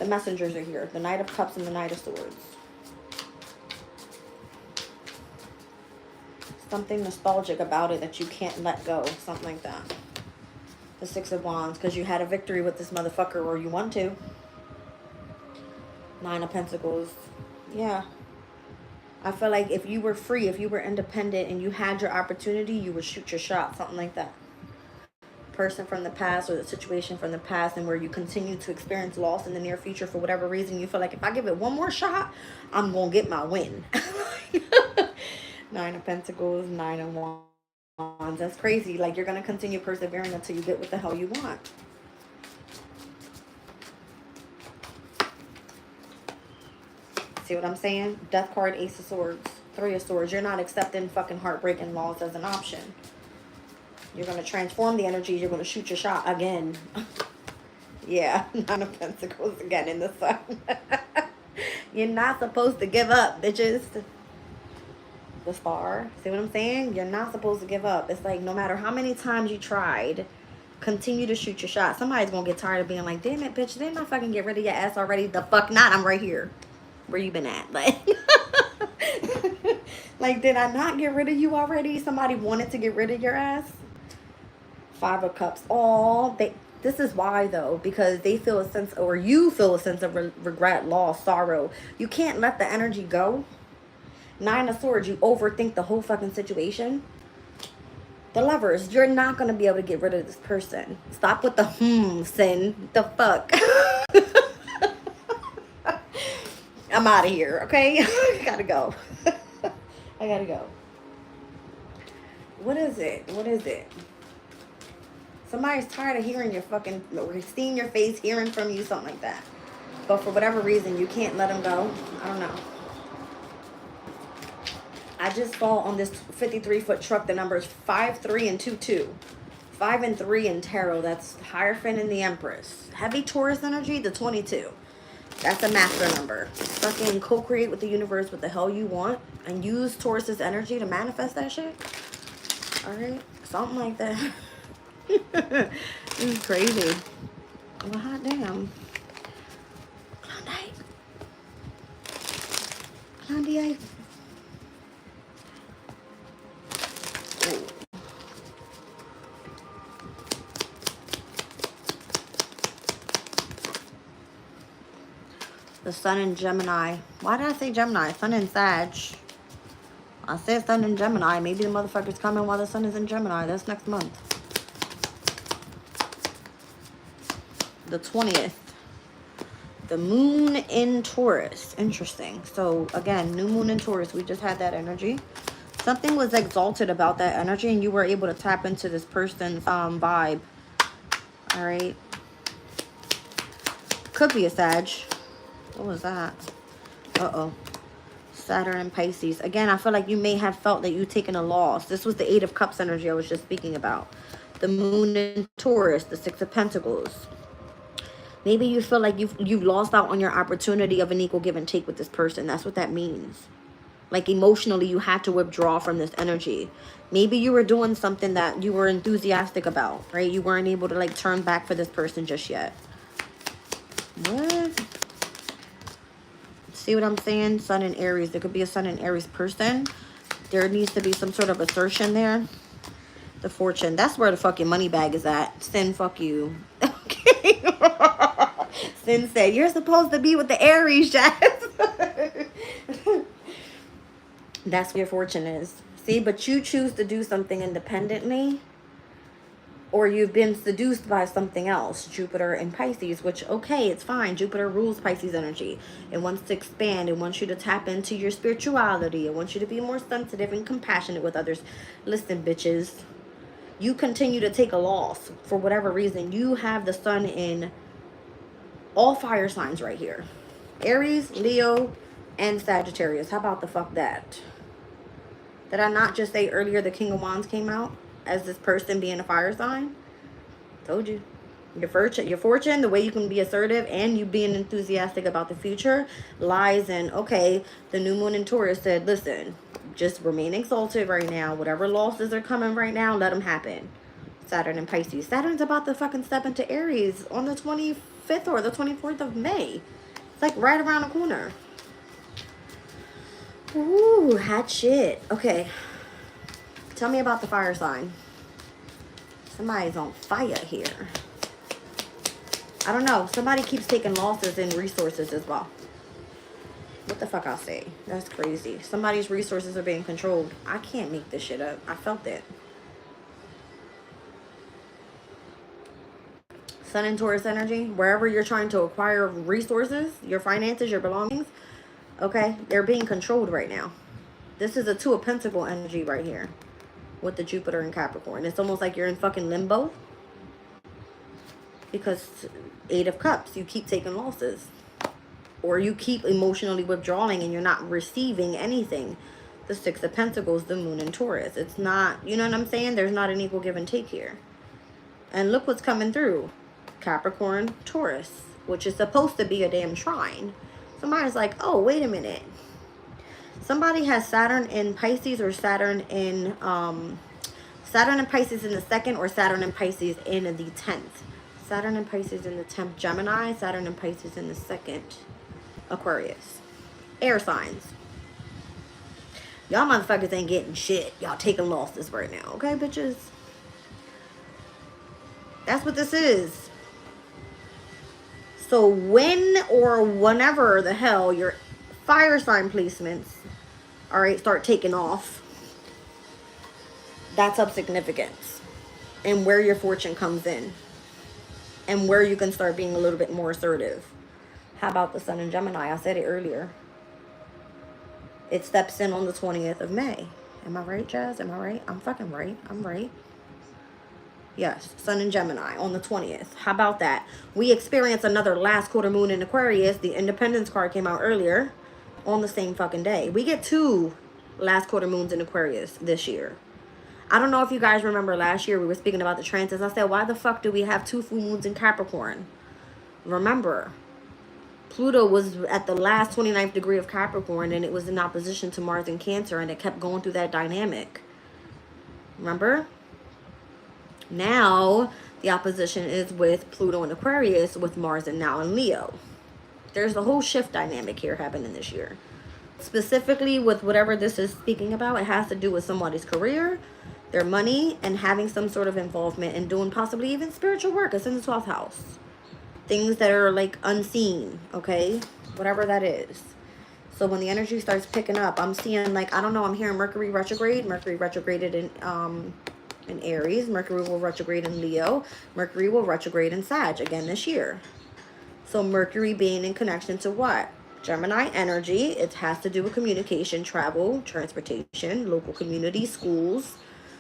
The messengers are here. The Knight of Cups and the Knight of Swords. Something nostalgic about it that you can't let go. Something like that. The Six of Wands. Because you had a victory with this motherfucker, or you want to. Nine of Pentacles. Yeah. I feel like if you were free, if you were independent, and you had your opportunity, you would shoot your shot. Something like that. Person from the past, or the situation from the past, and where you continue to experience loss in the near future for whatever reason, you feel like if I give it one more shot, I'm gonna get my win. Nine of Pentacles, Nine of Wands. That's crazy. Like, you're gonna continue persevering until you get what the hell you want. See what I'm saying? Death card, Ace of Swords, Three of Swords. You're not accepting fucking heartbreak and loss as an option. You're going to transform the energy. You're going to shoot your shot again. Yeah, Nine of Pentacles again in the sun. You're not supposed to give up, bitches. The Star. See what I'm saying? You're not supposed to give up. It's like no matter how many times you tried, continue to shoot your shot. Somebody's going to get tired of being like, damn it, bitch, didn't I fucking get rid of your ass already? The fuck not. I'm right here. Where you been at? Like, like, did I not get rid of you already? Somebody wanted to get rid of your ass? Five of Cups. Oh, this is why though, because they feel a sense, or you feel a sense of regret, loss, sorrow. You can't let the energy go. Nine of Swords, you overthink the whole fucking situation. The Lovers, you're not going to be able to get rid of this person. Stop with the sin. The fuck. I'm out of here, okay? I gotta go. I gotta go. What is it? What is it? Somebody's tired of hearing your fucking, or seeing your face, hearing from you, something like that. But for whatever reason, you can't let them go. I don't know. I just saw on this 53-foot truck the numbers 5, 3, and 2, 2. 5 and 3 in tarot. That's Hierophant and the Empress. Heavy Taurus energy, the 22. That's a master number. Fucking co-create with the universe what the hell you want. And use Taurus's energy to manifest that shit. Alright? Something like that. This is crazy. Well, hot damn. Klondike. Klondike. Ooh. The Sun in Gemini. Why did I say Gemini? Sun in Sag. I said Sun in Gemini. Maybe the motherfucker's coming while the Sun is in Gemini. That's next month. The 20th. The Moon in Taurus. Interesting. So, again, new Moon in Taurus. We just had that energy. Something was exalted about that energy, and you were able to tap into this person's vibe. All right. Could be a Sag. What was that? Uh-oh. Saturn and Pisces. Again, I feel like you may have felt that you've taken a loss. This was the Eight of Cups energy I was just speaking about. The Moon in Taurus. The Six of Pentacles. Maybe you feel like you've lost out on your opportunity of an equal give and take with this person. That's what that means. Like, emotionally, you had to withdraw from this energy. Maybe you were doing something that you were enthusiastic about, right? You weren't able to, like, turn back for this person just yet. What? See what I'm saying? Sun in Aries. There could be a Sun in Aries person. There needs to be some sort of assertion there. The Fortune. That's where the fucking money bag is at. Sin, fuck you. Okay. Sin said, you're supposed to be with the Aries, Jazz. That's where your fortune is. See, but you choose to do something independently, or you've been seduced by something else. Jupiter and Pisces, which, okay, it's fine. Jupiter rules Pisces energy. It wants to expand. It wants you to tap into your spirituality. It wants you to be more sensitive and compassionate with others. Listen, bitches. You continue to take a loss for whatever reason. You have the Sun in all fire signs right here. Aries, Leo, and Sagittarius. How about the fuck that? Did I not just say earlier the King of Wands came out as this person being a fire sign? Told you. Your fortune, the way you can be assertive and you being enthusiastic about the future lies in, okay, the new moon in Taurus said, listen, just remain exalted right now. Whatever losses are coming right now, let them happen. Saturn and Pisces. Saturn's about to fucking step into Aries on the 25th or the 24th of May. It's like right around the corner. Ooh, hot shit. Okay. Tell me about the fire sign. Somebody's on fire here. I don't know. Somebody keeps taking losses in resources as well. What the fuck I say? That's crazy. Somebody's resources are being controlled. I can't make this shit up. I felt it. Sun and Taurus energy. Wherever you're trying to acquire resources, your finances, your belongings, okay, they're being controlled right now. This is a Two of Pentacles energy right here with the Jupiter and Capricorn. It's almost like you're in fucking limbo because Eight of Cups, you keep taking losses or you keep emotionally withdrawing and you're not receiving anything. The Six of Pentacles, the Moon in Taurus. It's not, you know what I'm saying? There's not an equal give and take here. And look what's coming through. Capricorn, Taurus, which is supposed to be a damn trine. Somebody's like, oh, wait a minute. Somebody has Saturn in Pisces or Saturn in Pisces in the 2nd or Saturn in Pisces in the 10th. Saturn in Pisces in the 10th, Gemini. Saturn in Pisces in the 2nd, Aquarius. Air signs. Y'all motherfuckers ain't getting shit. Y'all taking losses right now. Okay, bitches? That's what this is. So when or whenever the hell your fire sign placements, all right, start taking off, that's of significance. And where your fortune comes in. And where you can start being a little bit more assertive. How about the Sun in Gemini? I said it earlier. It steps in on the 20th of May. Am I right, Jazz? Am I right? I'm fucking right. I'm right. Yes, Sun in Gemini on the 20th. How about that? We experienced another last quarter moon in Aquarius. The Independence card came out earlier on the same fucking day. We get 2 last quarter moons in Aquarius this year. I don't know if you guys remember last year we were speaking about the transits. I said, why the fuck do we have 2 full moons in Capricorn? Remember, Pluto was at the last 29th degree of Capricorn and it was in opposition to Mars in Cancer and it kept going through that dynamic. Remember? Now, the opposition is with Pluto and Aquarius with Mars and now in Leo. There's a whole shift dynamic here happening this year. Specifically with whatever this is speaking about, it has to do with somebody's career, their money, and having some sort of involvement in doing possibly even spiritual work. It's in the 12th house. Things that are like unseen, okay? Whatever that is. So when the energy starts picking up, I'm seeing like, I don't know, I'm hearing Mercury retrograde. Mercury retrograded in Aries. Mercury will retrograde in Leo. Mercury will retrograde in Sag again this year. So Mercury being in connection to what? Gemini energy. It has to do with communication, travel, transportation, local community, schools,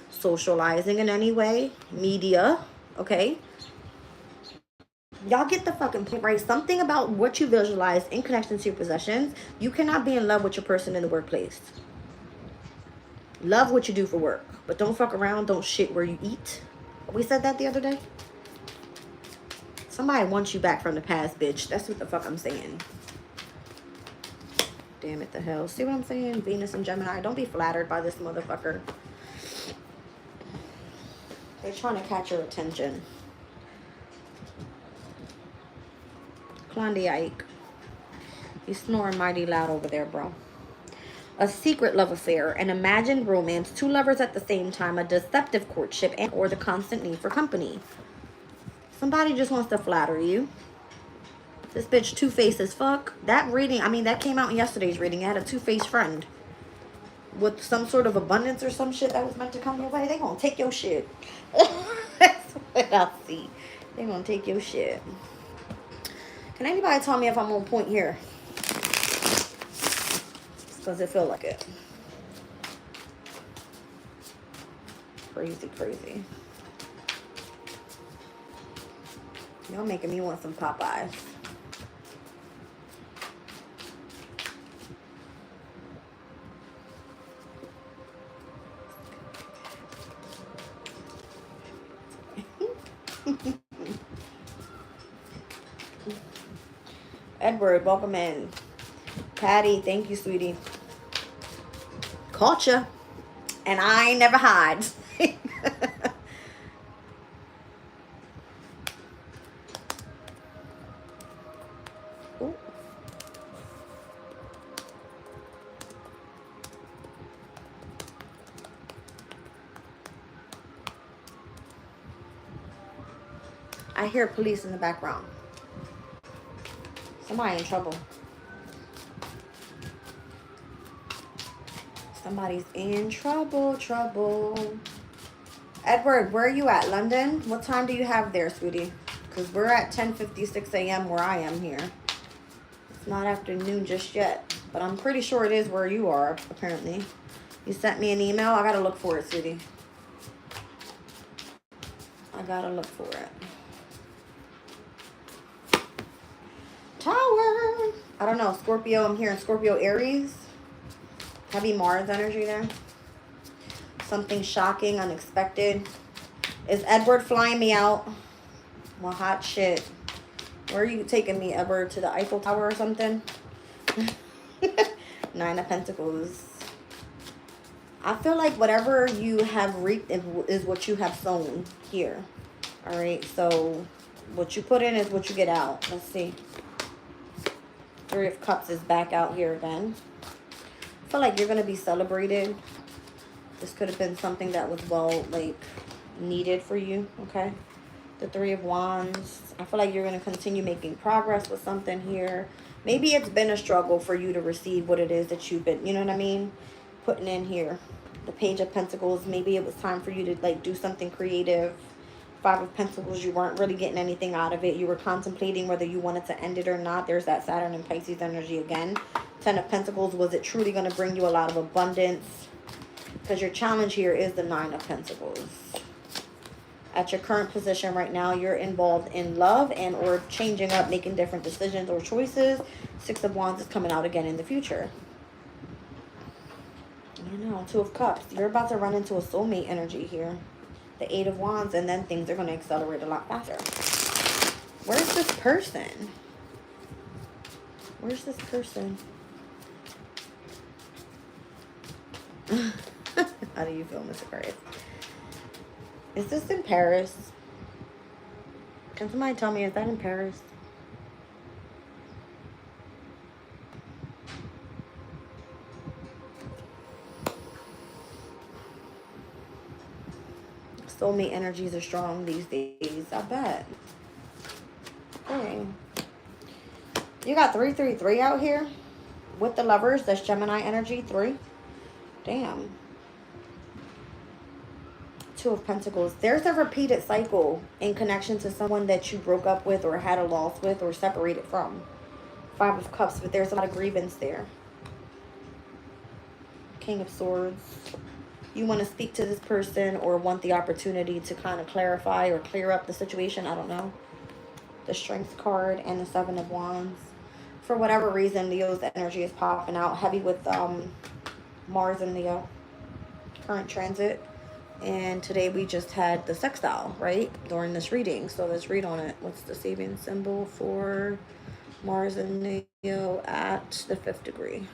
socializing in any way, media, okay? Y'all get the fucking point, right? Something about what you visualize in connection to your possessions. You cannot be in love with your person in the workplace. Love what you do for work, but don't fuck around, don't shit where you eat. We said that the other day. Somebody wants you back from the past, bitch. That's what the fuck I'm saying. Damn it, the hell. See what I'm saying? Venus and Gemini. Don't be flattered by this motherfucker. They're trying to catch your attention. Klondike. You snoring mighty loud over there, bro. A secret love affair, an imagined romance, 2 lovers at the same time, a deceptive courtship, and or the constant need for company. Somebody just wants to flatter you. This bitch two-faced as fuck. That reading, I mean, that came out in yesterday's reading. I had a two-faced friend with some sort of abundance or some shit that was meant to come your way. They gonna take your shit. That's what I see. They gonna take your shit. Can anybody tell me if I'm on point here? Because it feel like it. Crazy, crazy. Y'all making me want some Popeyes. Edward, welcome in. Patty, thank you, sweetie. Caught ya. And I ain't never hide. I hear police in the background. Somebody in trouble. Somebody's in trouble, trouble. Edward, where are you at? London? What time do you have there, sweetie? Because we're at 10:56 a.m. where I am here. It's not afternoon just yet, but I'm pretty sure it is where you are, apparently. You sent me an email. I got to look for it, sweetie. I got to look for it. Tower. I don't know. Scorpio, I'm hearing Scorpio, Aries. Heavy Mars energy there. Something shocking, unexpected. Is Edward flying me out? Well, hot shit. Where are you taking me, Edward? To the Eiffel Tower or something? 9 of Pentacles. I feel like whatever you have reaped is what you have sown here. All right, so what you put in is what you get out. Let's see. 3 of Cups is back out here again. I feel like you're going to be celebrated. This could have been something that was well, like, needed for you, okay? The 3 of Wands. I feel like you're going to continue making progress with something here. Maybe it's been a struggle for you to receive what it is that you've been, you know what I mean, putting in here. The Page of Pentacles. Maybe it was time for you to, like, do something creative. 5 of Pentacles. You weren't really getting anything out of it. You were contemplating whether you wanted to end it or not. There's that Saturn and Pisces energy again. 10 of Pentacles. Was it truly going to bring you a lot of abundance? Because your challenge here is the 9 of Pentacles. At your current position right now, you're involved in love and or changing up, making different decisions or choices. 6 of Wands is coming out again in the future. I know, 2 of Cups. You're about to run into a soulmate energy here. The 8 of Wands, and then things are going to accelerate a lot faster. Where's this person? Where's this person? How do you feel, Mr. Aquarius? Is this in Paris? Can somebody tell me, is that in Paris? Soulmate energies are strong these days, I bet. Okay. You got 333 out here with the Lovers. That's Gemini energy, 3. Damn. 2 of Pentacles. There's a repeated cycle in connection to someone that you broke up with or had a loss with or separated from. 5 of Cups, but there's a lot of grievance there. King of Swords. You want to speak to this person or want the opportunity to kind of clarify or clear up the situation. I don't know. The Strength card and the 7 of Wands. For whatever reason, Leo's energy is popping out heavy with Mars and Leo. Current transit. And today we just had the sextile, right? During this reading. So let's read on it. What's the saving symbol for Mars and Leo at the 5th degree?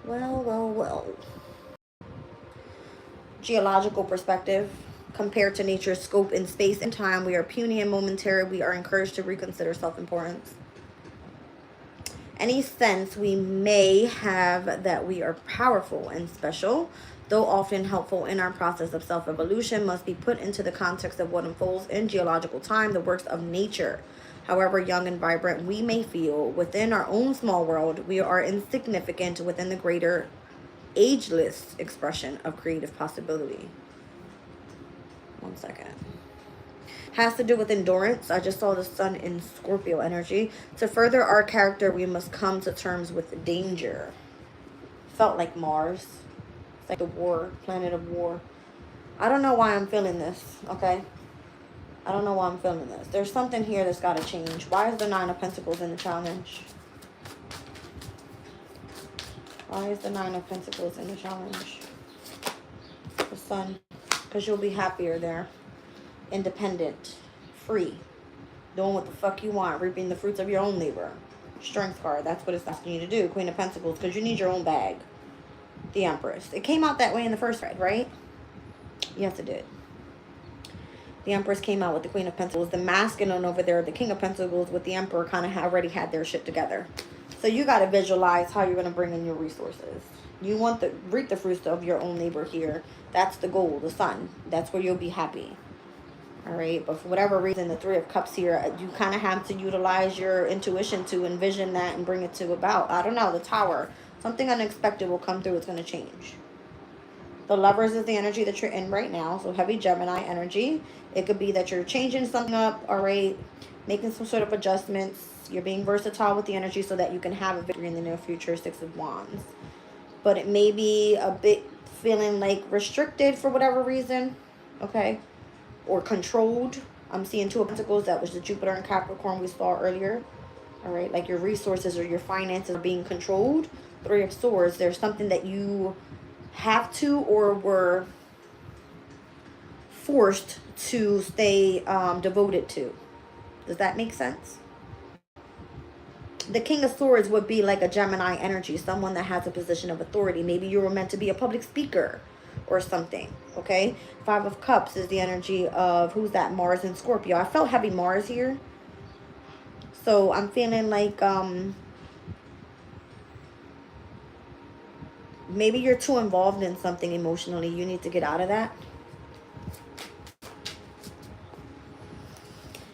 Well, well, well. Geological perspective. Compared to nature's scope in space and time, we are puny and momentary. We are encouraged to reconsider self-importance. Any sense we may have that we are powerful and special, though often helpful in our process of self-evolution, must be put into the context of what unfolds in geological time, the works of nature. However young and vibrant we may feel within our own small world, we are insignificant within the greater, ageless expression of creative possibility. 1 second. Has to do with endurance. I just saw the sun in Scorpio energy. To further our character, we must come to terms with danger. Felt like Mars. It's like the war, planet of war. I don't know why I'm feeling this, okay? I don't know why I'm feeling this. There's something here that's got to change. Why is the 9 of Pentacles in the challenge? Why is the 9 of Pentacles in the challenge? The sun. Because you'll be happier there. Independent. Free. Doing what the fuck you want. Reaping the fruits of your own labor. Strength card. That's what it's asking you to do. Queen of Pentacles. Because you need your own bag. The Empress. It came out that way in the first read, right? Yes, it did. The Empress came out with the Queen of Pentacles. The masculine over there, the King of Pentacles with the Emperor, kind of already had their shit together. So you got to visualize how you're going to bring in your resources. You want to reap the fruits of your own labor here. That's the goal, the sun. That's where you'll be happy. All right, but for whatever reason, the Three of Cups here, you kind of have to utilize your intuition to envision that and bring it to about. I don't know, the Tower. Something unexpected will come through. It's going to change. The Lovers is the energy that you're in right now. So heavy Gemini energy. It could be that you're changing something up, all right, making some sort of adjustments. You're being versatile with the energy so that you can have a victory in the near future. Six of Wands. But it may be a bit feeling like restricted for whatever reason, okay, or controlled. I'm seeing Two of Pentacles. That was the Jupiter and Capricorn we saw earlier. All right, like your resources or your finances are being controlled. Three of Swords. There's something that you have to or were forced to stay devoted to. Does that make sense? The King of Swords would be like a Gemini energy, someone that has a position of authority. Maybe you were meant to be a public speaker or something, okay? Five of Cups is the energy of, who's that? Mars and Scorpio. I felt heavy Mars here. So I'm feeling like maybe you're too involved in something emotionally. You need to get out of that.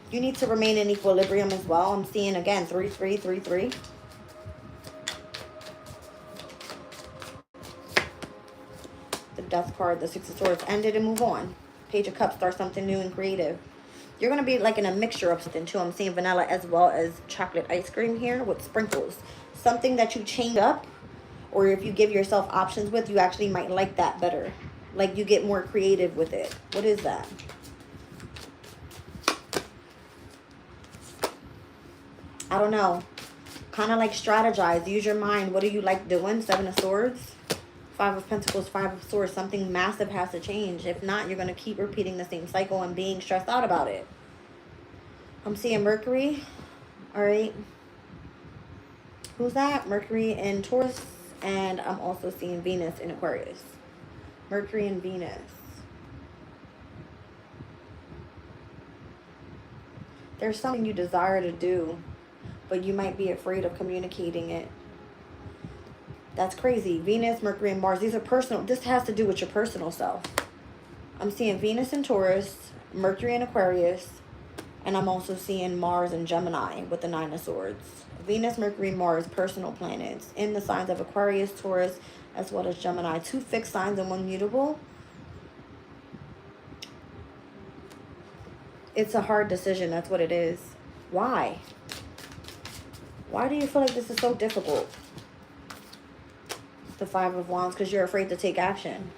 You need to remain in equilibrium as well. I'm seeing, again, 3, 3, 3, 3. The Death card, the Six of Swords, end it and move on. Page of Cups, start something new and creative. You're going to be like in a mixture of something too. I'm seeing vanilla as well as chocolate ice cream here with sprinkles. Something that you change up, or if you give yourself options with, you actually might like that better. Like you get more creative with it. What is that? I don't know. Kind of like strategize. Use your mind. What do you like doing? Seven of Swords. Five of Pentacles, Five of Swords. Something massive has to change. If not, you're going to keep repeating the same cycle and being stressed out about it. I'm seeing Mercury. All right. Who's that? Mercury in Taurus. And I'm also seeing Venus in Aquarius. Mercury and Venus. There's something you desire to do, but you might be afraid of communicating it. That's crazy. Venus, Mercury, and Mars. These are personal. This has to do with your personal self. I'm seeing Venus in Taurus, Mercury in Aquarius, and I'm also seeing Mars in Gemini with the Nine of Swords. Venus, Mercury, Mars, personal planets in the signs of Aquarius, Taurus, as well as Gemini. 2 fixed signs and 1 mutable. It's a hard decision. That's what it is. Why? Why do you feel like this is so difficult? The Five of Wands, because you're afraid to take action.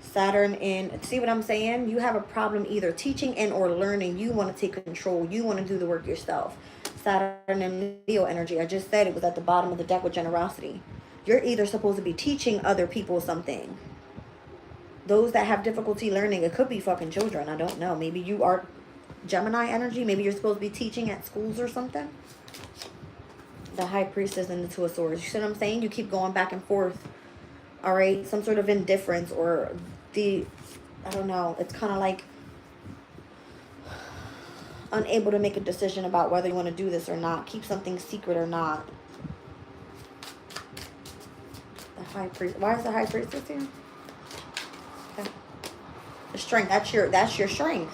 Saturn in, see what I'm saying? You have a problem either teaching and or learning. You want to take control. You want to do the work yourself. Saturn and Leo energy. I just said it was at the bottom of the deck with generosity. You're either supposed to be teaching other people something. Those that have difficulty learning, it could be fucking children. I don't know. Maybe you are Gemini energy. Maybe you're supposed to be teaching at schools or something. The High Priestess and the Two of Swords. You see what I'm saying? You keep going back and forth. All right? Some sort of indifference or I don't know. It's kind of like unable to make a decision about whether you want to do this or not. Keep something secret or not. The High Priest. Why is the High Priestess here? Okay. The strength. That's your strength.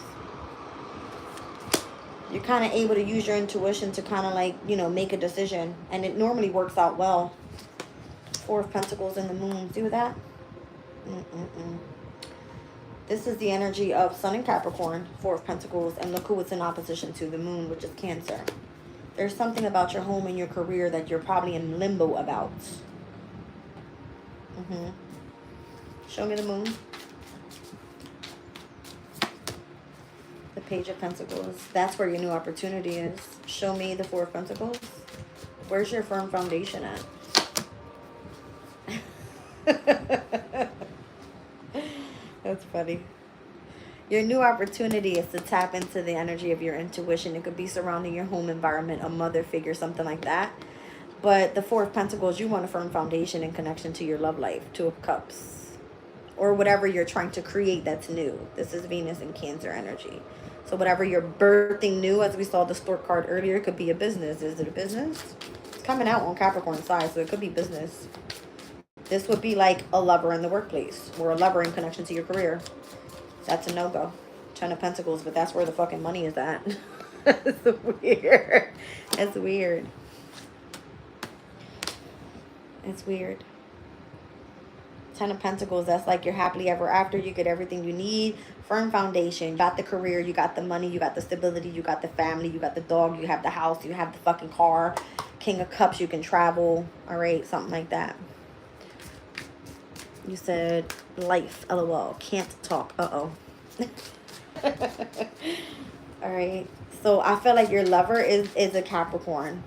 You're kind of able to use your intuition to kind of like, you know, make a decision. And it normally works out well. Four of Pentacles in the Moon. See with that? This is the energy of Sun and Capricorn. Four of Pentacles. And look who it's in opposition to. The Moon, which is Cancer. There's something about your home and your career that you're probably in limbo about. Show me the Moon. The Page of Pentacles. That's where your new opportunity is. Show me the Four of Pentacles. Where's your firm foundation at? That's funny. Your new opportunity is to tap into the energy of your intuition. It could be surrounding your home environment, a mother figure, something like that. But the Four of Pentacles, you want a firm foundation in connection to your love life. Two of Cups. Or whatever you're trying to create that's new. This is Venus and Cancer energy. So whatever you're birthing new, as we saw the stork card earlier, it could be a business. Is it a business? It's coming out on Capricorn side, so it could be business. This would be like a lover in the workplace or a lover in connection to your career. That's a no-go. Ten of Pentacles, but that's where the fucking money is at. That's weird. That's weird. It's weird. Ten of Pentacles, that's like you're happily ever after. You get everything you need. Firm foundation. You got the career, you got the money, you got the stability, you got the family, you got the dog, you have the house, you have the fucking car. King of Cups, you can travel. All right, something like that. You said life, LOL. Can't talk. Uh-oh. All right. So I feel like your lover is a Capricorn.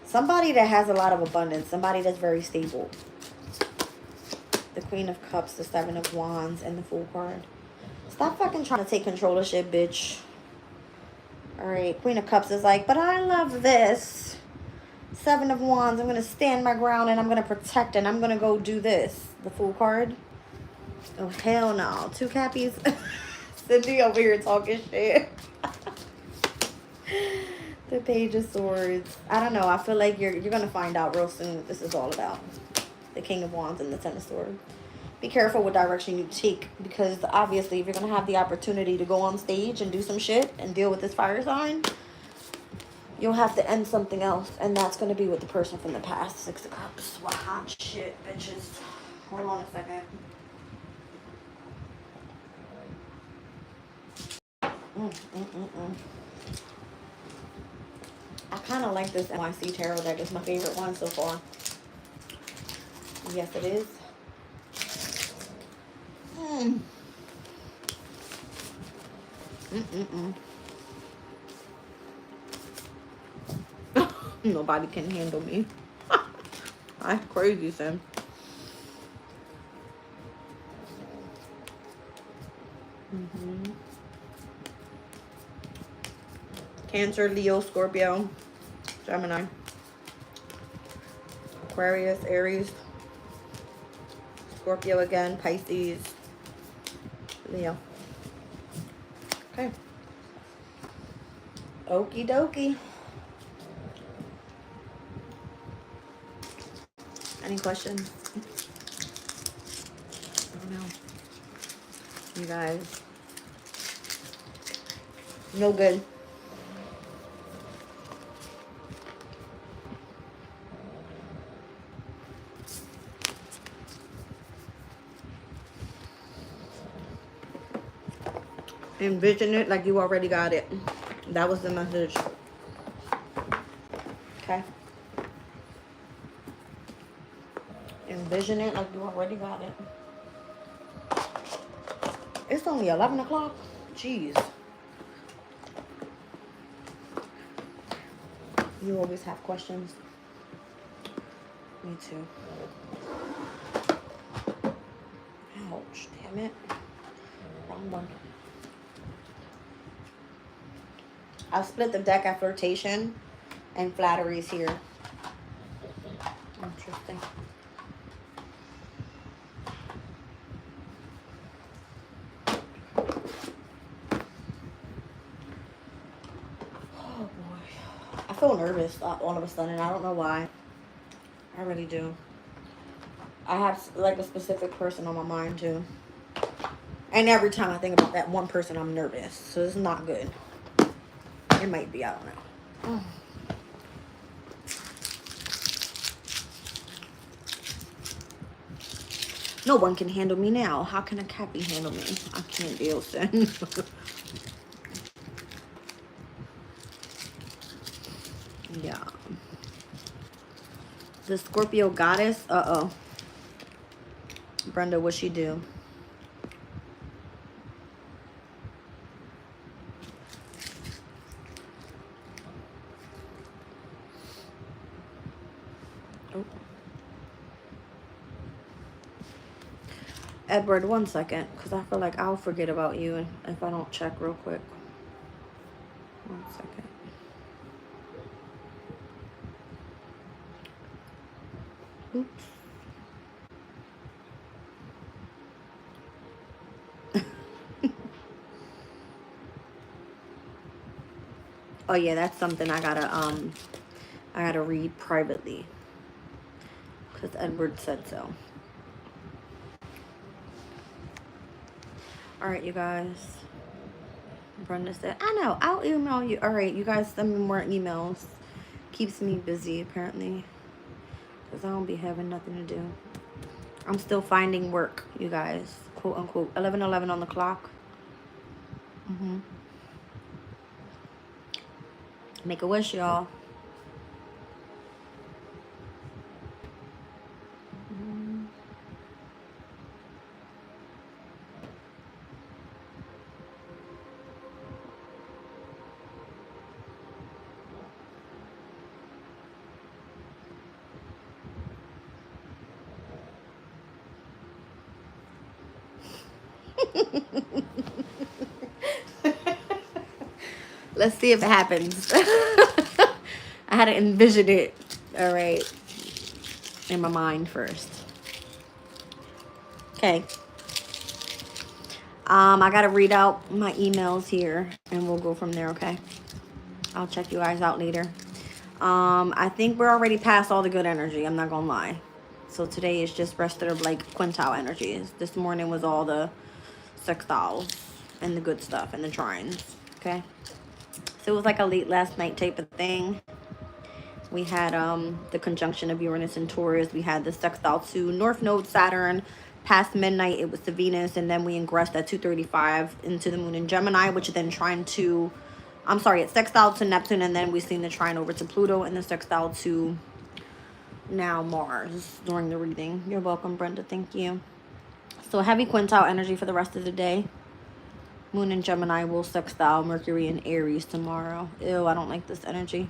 Somebody that has a lot of abundance. Somebody that's very stable. The Queen of Cups, the Seven of Wands, and the Fool card. Stop fucking trying to take control of shit, bitch. Alright, Queen of Cups is like, but I love this. Seven of Wands, I'm going to stand my ground and I'm going to protect and I'm going to go do this. The Fool card. Oh, hell no. Two Cappies. Cindy over here talking shit. The Page of Swords. I don't know. I feel like you're going to find out real soon what this is all about. The King of Wands and the Ten of Swords. Be careful what direction you take, because obviously if you're going to have the opportunity to go on stage and do some shit and deal with this fire sign, you'll have to end something else, and that's going to be with the person from the past. Six of Cups. What hot shit, bitches. Hold on a second. I kind of like this NYC Tarot deck. It's my favorite one so far. Yes, it is. Nobody can handle me. That's crazy, Sam. Cancer, Leo, Scorpio, Gemini, Aquarius, Aries, Scorpio again, Pisces, Leo. Okay. Okie dokie. Any questions? I don't know. You guys. No good. Envision it like you already got it. That was the message. Okay. Envision it like you already got it. It's only 11 o'clock. Jeez. You always have questions. Me too. Ouch, damn it. Wrong one. I'll split the deck at flirtation and flatteries here. Interesting. Oh boy. I feel nervous all of a sudden. I don't know why. I really do. I have like a specific person on my mind too. And every time I think about that one person, I'm nervous. So it's not good. It might be, I don't know. Oh. No one can handle me now. How can a Cappy handle me? I can't deal, son. Yeah. The Scorpio goddess. Uh-oh. Brenda, what'd she do? Oh. Edward, 1 second, because I feel like I'll forget about you if I don't check real quick. 1 second. Oops. Oh yeah, that's something I gotta read privately, because Edward said so. All right, you guys. Brenda said, I know, I'll email you. All right, you guys send me more emails. Keeps me busy, apparently, because I don't be having nothing to do. I'm still finding work, you guys. Quote unquote. 11:11 on the clock. Make a wish, y'all. Let's see if it happens. I had to envision it. All right. In my mind first. Okay. I gotta read out my emails here and we'll go from there, okay? I'll check you guys out later. I think we're already past all the good energy, I'm not gonna lie. So today is just rest of like quintile energies. This morning was all the sextiles and the good stuff and the trines, okay? So it was like a late last night type of thing. We had the conjunction of Uranus and Taurus. We had the sextile to North Node Saturn. Past midnight, it was to Venus. And then we ingressed at 2:35 into the moon in Gemini, which then trine to, I'm sorry, it's sextile to Neptune. And then we've seen the trine over to Pluto and the sextile to now Mars during the reading. You're welcome, Brenda. Thank you. So heavy quintile energy for the rest of the day. Moon in Gemini will sextile Mercury in Aries tomorrow. Ew, I don't like this energy.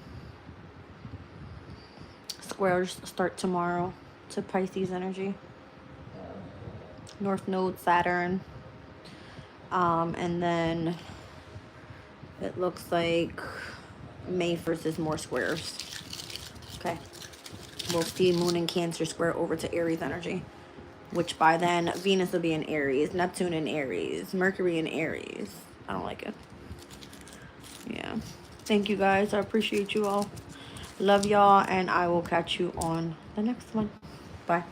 Squares start tomorrow to Pisces energy. North Node Saturn. And then it looks like May 1st is more squares. Okay. We'll see Moon in Cancer square over to Aries energy. Which by then, Venus will be in Aries. Neptune in Aries. Mercury in Aries. I don't like it. Yeah. Thank you guys. I appreciate you all. Love y'all. And I will catch you on the next one. Bye.